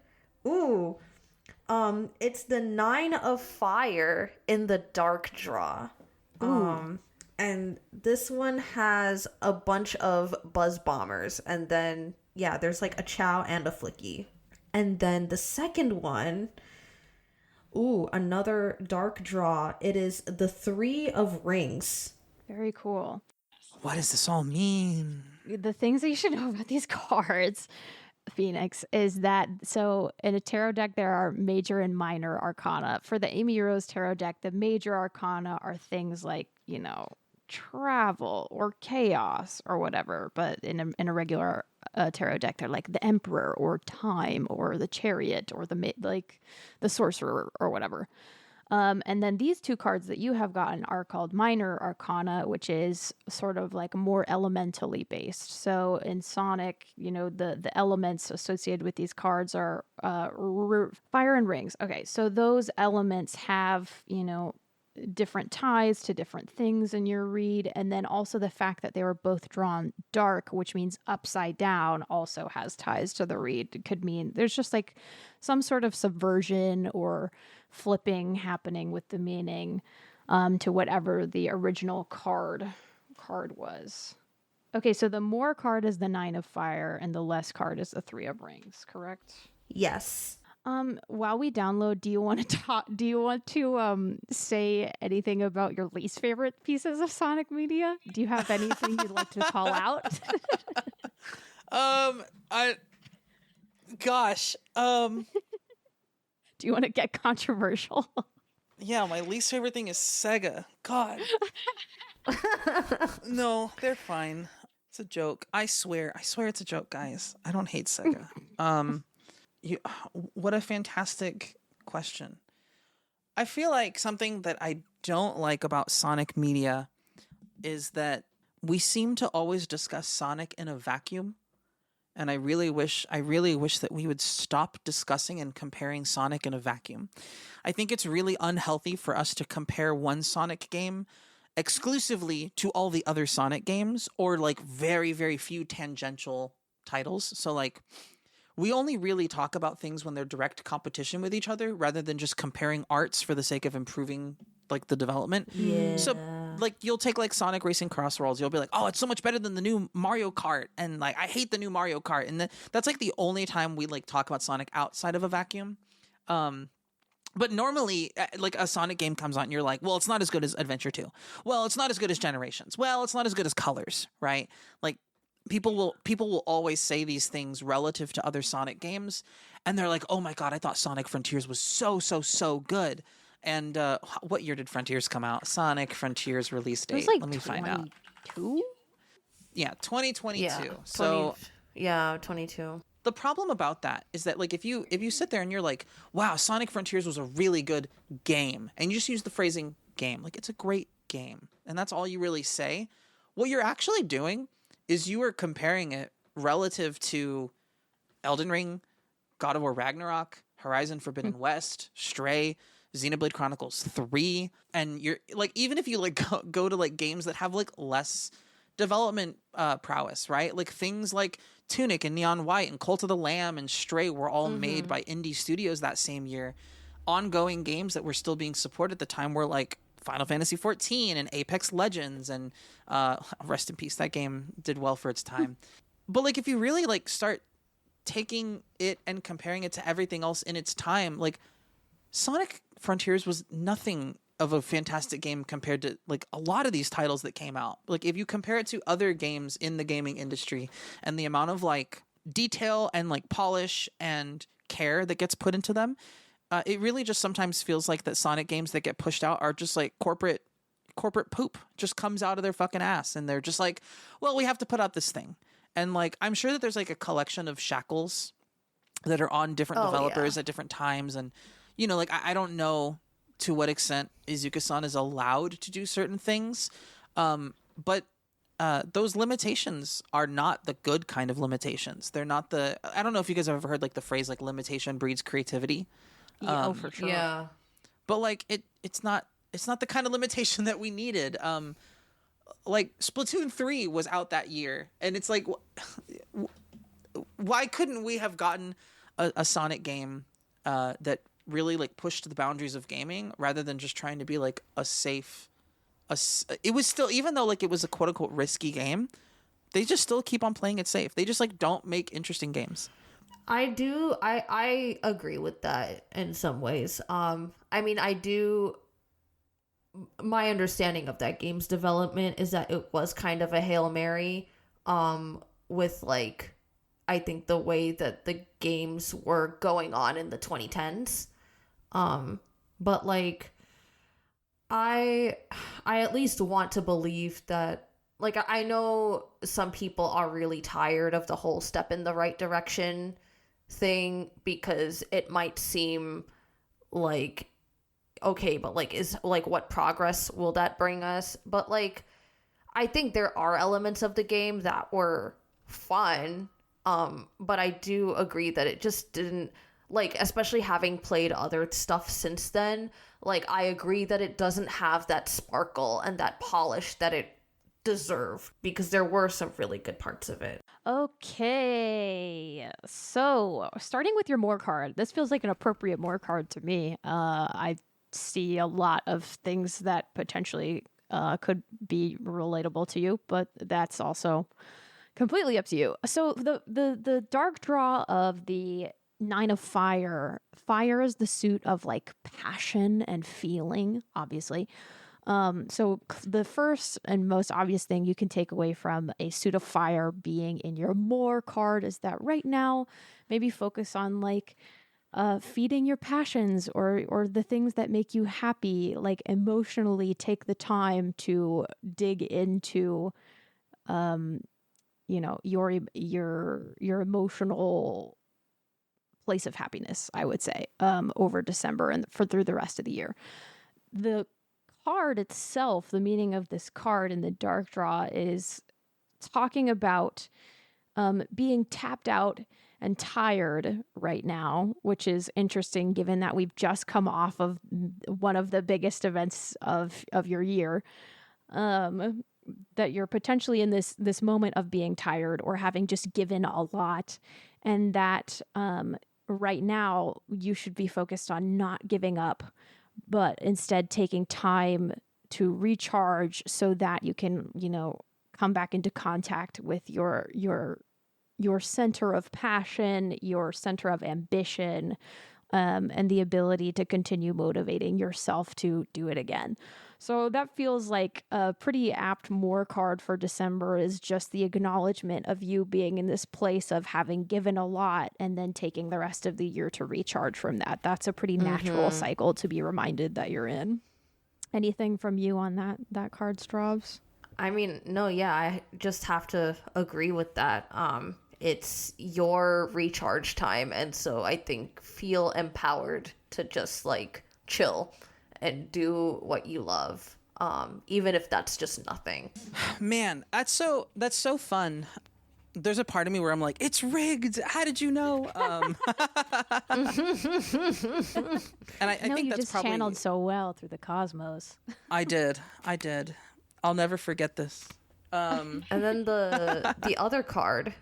Speaker 1: it's the 9 of Fire in the dark draw. And this one has a bunch of buzz bombers, and then there's like a Chow and a Flicky. And then the second one, another dark draw. It is the 3 of Rings.
Speaker 2: Very cool.
Speaker 3: What does this all mean?
Speaker 2: The things that you should know about these cards, Phoenix, is that so in a tarot deck there are major and minor arcana. For the Amy Rose tarot deck, the major arcana are things like, travel or chaos or whatever, but in a regular tarot deck they're like the Emperor or time or the Chariot or the Sorcerer or whatever. And then these two cards that you have gotten are called minor arcana, which is sort of like more elementally based. So in Sonic, the elements associated with these cards are fire and rings. Okay, so those elements have, different ties to different things in your read. And then also the fact that they were both drawn dark, which means upside down, also has ties to the read. It could mean there's just like some sort of subversion or flipping happening with the meaning to whatever the original card was. Okay, so the more card is the 9 of Fire and the less card is the 3 of Rings, correct?
Speaker 1: Yes.
Speaker 2: While we download, do you want to say anything about your least favorite pieces of Sonic media? Do you have anything you'd like to call out? Do you want to get controversial?
Speaker 3: Yeah, my least favorite thing is Sega. God. No, they're fine. It's a joke. I swear it's a joke, guys. I don't hate Sega. What a fantastic question. I feel like something that I don't like about Sonic media is that we seem to always discuss Sonic in a vacuum. And I really wish that we would stop discussing and comparing Sonic in a vacuum. I think it's really unhealthy for us to compare one Sonic game exclusively to all the other Sonic games or like very, very few tangential titles. So like we only really talk about things when they're direct competition with each other rather than just comparing arts for the sake of improving like the development.
Speaker 1: Yeah.
Speaker 3: So like you'll take like Sonic Racing Crossworlds, you'll be like, oh, it's so much better than the new Mario Kart, and like I hate the new Mario Kart, and that's like the only time we like talk about Sonic outside of a vacuum. But normally, like a Sonic game comes out and you're like, well, it's not as good as Adventure 2. Well, it's not as good as Generations. Well, it's not as good as Colors, right? Like people will always say these things relative to other Sonic games, and they're like, oh my god, I thought Sonic Frontiers was so good. And what year did Frontiers come out? Sonic Frontiers release date.
Speaker 2: Like
Speaker 3: let me find out.
Speaker 2: 22?
Speaker 3: Yeah, 2022.
Speaker 1: Yeah,
Speaker 3: so
Speaker 1: 22.
Speaker 3: the problem about that is that like if you sit there and you're like, wow, Sonic Frontiers was a really good game, and you just use the phrasing game, like it's a great game, and that's all you really say, what you're actually doing is you are comparing it relative to Elden Ring, God of War Ragnarok, Horizon Forbidden West, Stray, Xenoblade Chronicles 3, and you're like, even if you like go to like games that have like less development prowess, right? Like things like Tunic and Neon White and Cult of the Lamb and Stray were all made by indie studios that same year. Ongoing games that were still being supported at the time were like Final Fantasy 14 and Apex Legends, and rest in peace, that game did well for its time. But like if you really like start taking it and comparing it to everything else in its time, like Sonic Frontiers was nothing of a fantastic game compared to like a lot of these titles that came out. Like if you compare it to other games in the gaming industry and the amount of like detail and like polish and care that gets put into them, it really just sometimes feels like that Sonic games that get pushed out are just like corporate poop just comes out of their fucking ass, and they're just like, well, we have to put out this thing. And like I'm sure that there's like a collection of shackles that are on different developers at different times, and you know, like I don't know to what extent Izuka-san is allowed to do certain things, but those limitations are not the good kind of limitations. They're not the. I don't know if you guys have ever heard like the phrase like limitation breeds creativity.
Speaker 2: For sure.
Speaker 1: Yeah.
Speaker 3: But like it's not the kind of limitation that we needed. like Splatoon 3 was out that year, and it's like, why couldn't we have gotten a Sonic game that really like pushed the boundaries of gaming rather than just trying to be like a safe, it was still, even though like it was a quote unquote risky game, they just still keep on playing it safe. They just like don't make interesting games.
Speaker 1: I agree with that in some ways. I mean, my understanding of that game's development is that it was kind of a Hail Mary, with like, I think the way that the games were going on in the 2010s. But like, I at least want to believe that, like, I know some people are really tired of the whole step in the right direction thing, because it might seem like, okay, but like, is like, what progress will that bring us? But like, I think there are elements of the game that were fun, but I do agree that it just didn't, like, especially having played other stuff since then, like, I agree that it doesn't have that sparkle and that polish that it deserved, because there were some really good parts of it.
Speaker 2: Okay, so starting with your more card, this feels like an appropriate more card to me. I see a lot of things that potentially could be relatable to you, but that's also completely up to you. So the dark draw of the Nine of Fire. Fire is the suit of like passion and feeling, obviously. So the first and most obvious thing you can take away from a suit of fire being in your more card is that right now, maybe focus on like feeding your passions or the things that make you happy, like emotionally take the time to dig into, your emotional place of happiness, I would say, over December and through the rest of the year. The card itself, the meaning of this card in the dark draw is talking about being tapped out and tired right now, which is interesting given that we've just come off of one of the biggest events of your year. That you're potentially in this moment of being tired or having just given a lot, and that right now you should be focused on not giving up, but instead taking time to recharge so that you can, come back into contact with your center of passion, your center of ambition, and the ability to continue motivating yourself to do it again. So that feels like a pretty apt more card for December, is just the acknowledgement of you being in this place of having given a lot and then taking the rest of the year to recharge from that. That's a pretty natural cycle to be reminded that you're in. Anything from you on that card, Strawbz?
Speaker 1: I mean, no, yeah, I just have to agree with that. It's your recharge time, and so I think feel empowered to just like chill and do what you love, even if that's just nothing.
Speaker 3: Man, that's so fun. There's a part of me where I'm like, it's rigged. How did you know? And I think
Speaker 2: you
Speaker 3: that's
Speaker 2: just
Speaker 3: probably
Speaker 2: channeled so well through the cosmos.
Speaker 3: I did. I'll never forget this.
Speaker 1: And then the other card.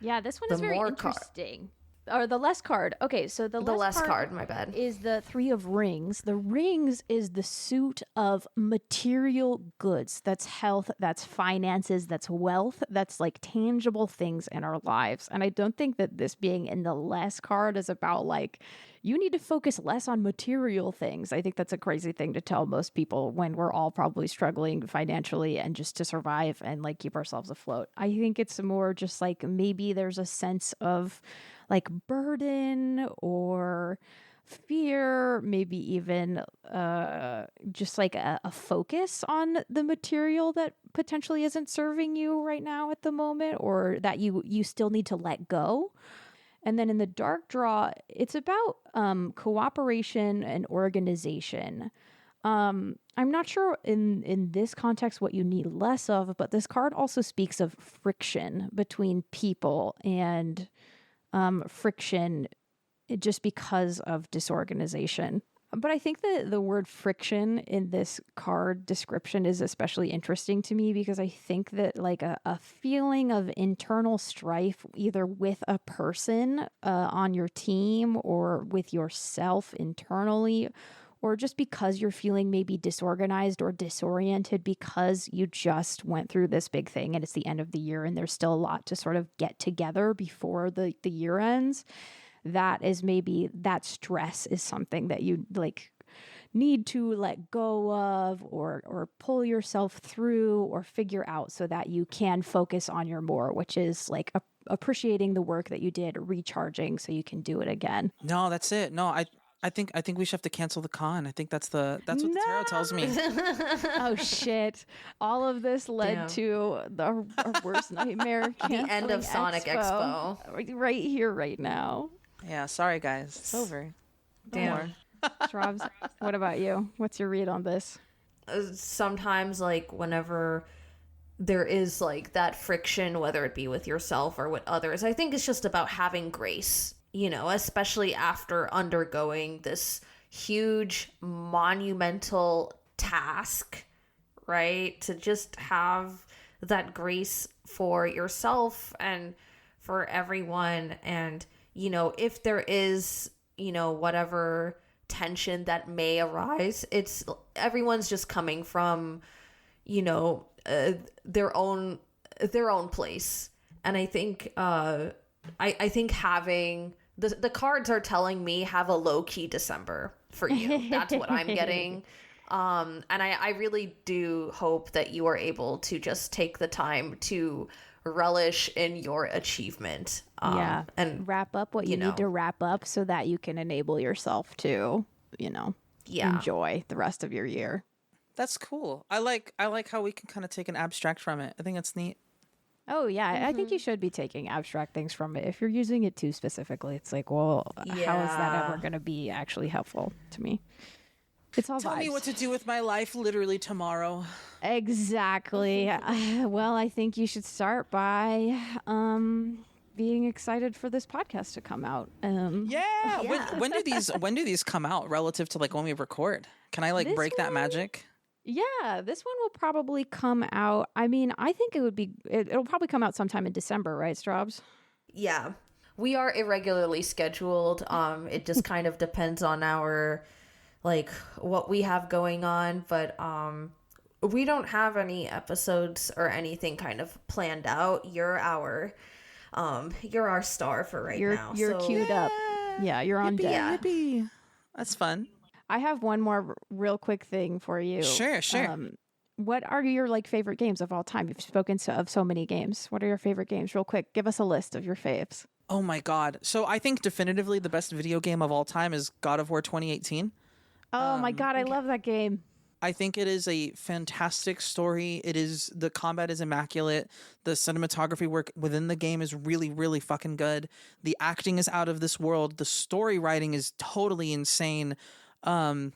Speaker 2: Yeah, this one is very interesting. Or the less card. Okay, so the less
Speaker 1: card, my bad,
Speaker 2: is the Three of Rings. The rings is the suit of material goods. That's health, that's finances, that's wealth, that's like tangible things in our lives. And I don't think that this being in the less card is about like, you need to focus less on material things. I think that's a crazy thing to tell most people when we're all probably struggling financially and just to survive and like keep ourselves afloat. I think it's more just like maybe there's a sense of like burden or fear, maybe even just like a focus on the material that potentially isn't serving you right now at the moment, or that you still need to let go. And then in the dark draw, it's about cooperation and organization. I'm not sure in this context what you need less of, but this card also speaks of friction between people and friction just because of disorganization. But I think that the word friction in this card description is especially interesting to me because I think that like a feeling of internal strife, either with a person on your team or with yourself internally, or just because you're feeling maybe disorganized or disoriented because you just went through this big thing and it's the end of the year and there's still a lot to sort of get together before the year ends. That is maybe that stress is something that you like need to let go of or pull yourself through or figure out so that you can focus on your more, which is like appreciating the work that you did, recharging so you can do it again.
Speaker 3: No, that's it. No, I think we should have to cancel the con. I think that's what the tarot tells me.
Speaker 2: Oh shit! All of this led to our worst nightmare.
Speaker 1: The end of Sonic Expo.
Speaker 2: Right here, right now.
Speaker 3: Yeah, sorry guys. It's over.
Speaker 1: Damn.
Speaker 2: Strawbz, what about you? What's your read on this?
Speaker 1: Sometimes, like, whenever there is, like, that friction, whether it be with yourself or with others, I think it's just about having grace, you know, especially after undergoing this huge, monumental task, right? To just have that grace for yourself and for everyone. And, you know, if there is, you know, whatever tension that may arise, it's everyone's just coming from, you know, their own place. And I think I think having the cards are telling me have a low-key December for you. That's what I'm getting. And I really do hope that you are able to just take the time to relish in your achievement.
Speaker 2: And wrap up what you need to wrap up so that you can enable yourself to, you know, enjoy the rest of your year.
Speaker 3: That's cool. I like how we can kind of take an abstract from it. I think that's neat.
Speaker 2: Oh yeah, I think you should be taking abstract things from it. If you're using it too specifically, it's like, well, how is that ever going to be actually helpful to me? It's all
Speaker 3: Tell
Speaker 2: vibes.
Speaker 3: me what to do with my life literally tomorrow.
Speaker 2: Exactly. Well, I think you should start by being excited for this podcast to come out.
Speaker 3: Yeah. When do these come out relative to like when we record? Can I like break that magic?
Speaker 2: Yeah, this one will probably come out. I mean, I think it'll probably come out sometime in December, right, Strawbz?
Speaker 1: Yeah. We are irregularly scheduled. It just kind of depends on our, like, what we have going on, but we don't have any episodes or anything kind of planned out. You're our star for now.
Speaker 2: You're queued up. Yeah, you're on deck.
Speaker 3: Yippee. That's fun.
Speaker 2: I have one more real quick thing for you.
Speaker 3: Sure.
Speaker 2: What are your like favorite games of all time? You've spoken of so many games. What are your favorite games? Real quick, give us a list of your faves.
Speaker 3: Oh my God. So I think definitively the best video game of all time is God of War 2018.
Speaker 2: Oh my God, I love that game.
Speaker 3: I think it is a fantastic story. The combat is immaculate. The cinematography work within the game is really, really fucking good. The acting is out of this world. The story writing is totally insane. The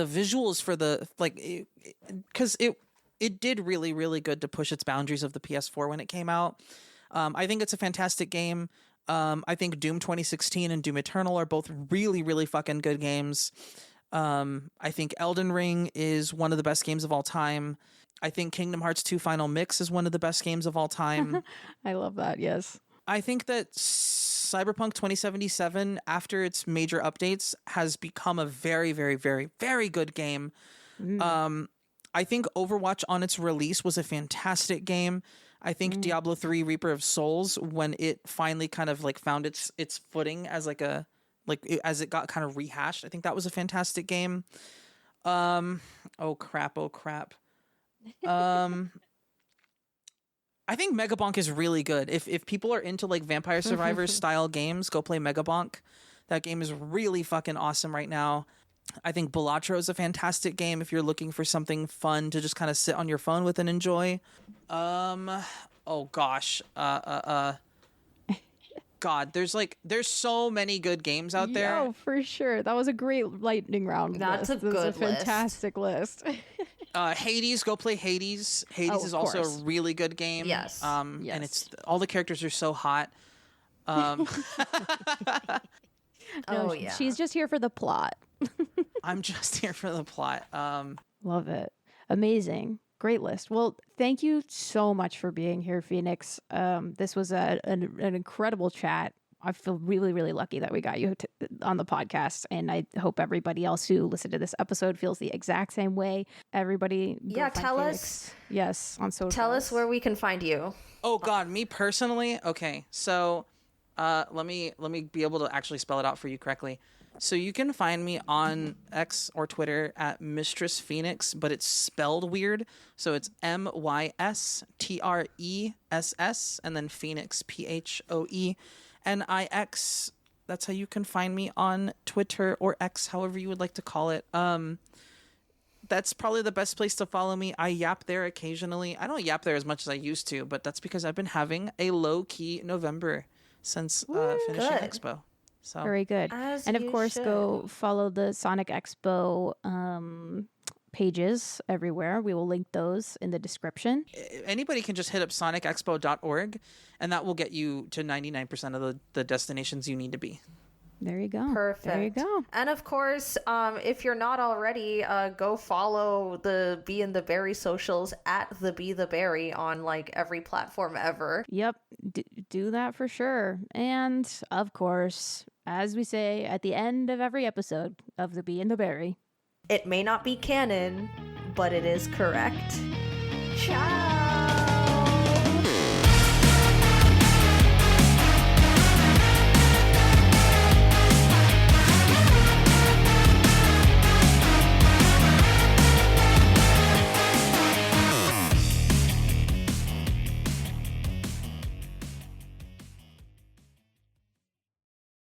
Speaker 3: visuals for because it did really, really good to push its boundaries of the PS4 when it came out. I think it's a fantastic game. I think Doom 2016 and Doom Eternal are both really, really fucking good games. I think Elden Ring is one of the best games of all time. I think Kingdom Hearts 2 Final Mix is one of the best games of all time.
Speaker 2: I love that, yes.
Speaker 3: I think that Cyberpunk 2077, after its major updates, has become a very, very, very, very good game. I think Overwatch on its release was a fantastic game. I think Diablo 3 Reaper of Souls, when it finally kind of like found its footing as as it got kind of rehashed, I think that was a fantastic game. Oh crap. I think Megabonk is really good. If people are into like Vampire Survivors style games, go play Megabonk. That game is really fucking awesome right now. I think Balatro is a fantastic game if you're looking for something fun to just kind of sit on your phone with and enjoy. Oh gosh. God, there's so many good games out there.
Speaker 2: Oh, for sure. That was a great lightning round.
Speaker 1: That's
Speaker 2: list.
Speaker 1: a good
Speaker 2: fantastic list.
Speaker 3: Hades, go play Hades. Hades is also a really good game.
Speaker 1: Yes.
Speaker 3: And it's all the characters are so hot.
Speaker 1: Oh, yeah.
Speaker 2: She's just here for the plot.
Speaker 3: I'm just here for the plot.
Speaker 2: Love it. Amazing. Great list. Well, thank you so much for being here, Phoenix. This was an incredible chat. I feel really, really lucky that we got you on the podcast, and I hope everybody else who listened to this episode feels the exact same way. Everybody,
Speaker 1: tell us.
Speaker 2: Yes, on social.
Speaker 1: Tell us where we can find you.
Speaker 3: Oh God, me personally. Okay, so let me be able to actually spell it out for you correctly. So you can find me on X or Twitter at Mistress Phoenix, but it's spelled weird. So it's MYSTRESS and then Phoenix PHOENIX. That's how you can find me on Twitter or X, however you would like to call it. That's probably the best place to follow me. I yap there occasionally. I don't yap there as much as I used to, but that's because I've been having a low-key November since finishing
Speaker 1: good.
Speaker 3: Expo. So
Speaker 2: Very good.
Speaker 1: As
Speaker 2: And of
Speaker 1: you
Speaker 2: course,
Speaker 1: should.
Speaker 2: go follow the Sonic Expo pages everywhere. We will link those in the description.
Speaker 3: anybody can just hit up sonicexpo.org, and that will get you to 99% of the destinations you need to be.
Speaker 2: There you go.
Speaker 1: Perfect.
Speaker 2: There you go.
Speaker 1: And of course, if you're not already, go follow the Be in the Berry socials at the Be the Berry on like every platform ever.
Speaker 2: Yep. Do that for sure. And of course, as we say at the end of every episode of the Bee and the Berry,
Speaker 1: It may not be canon, but it is correct. Ciao.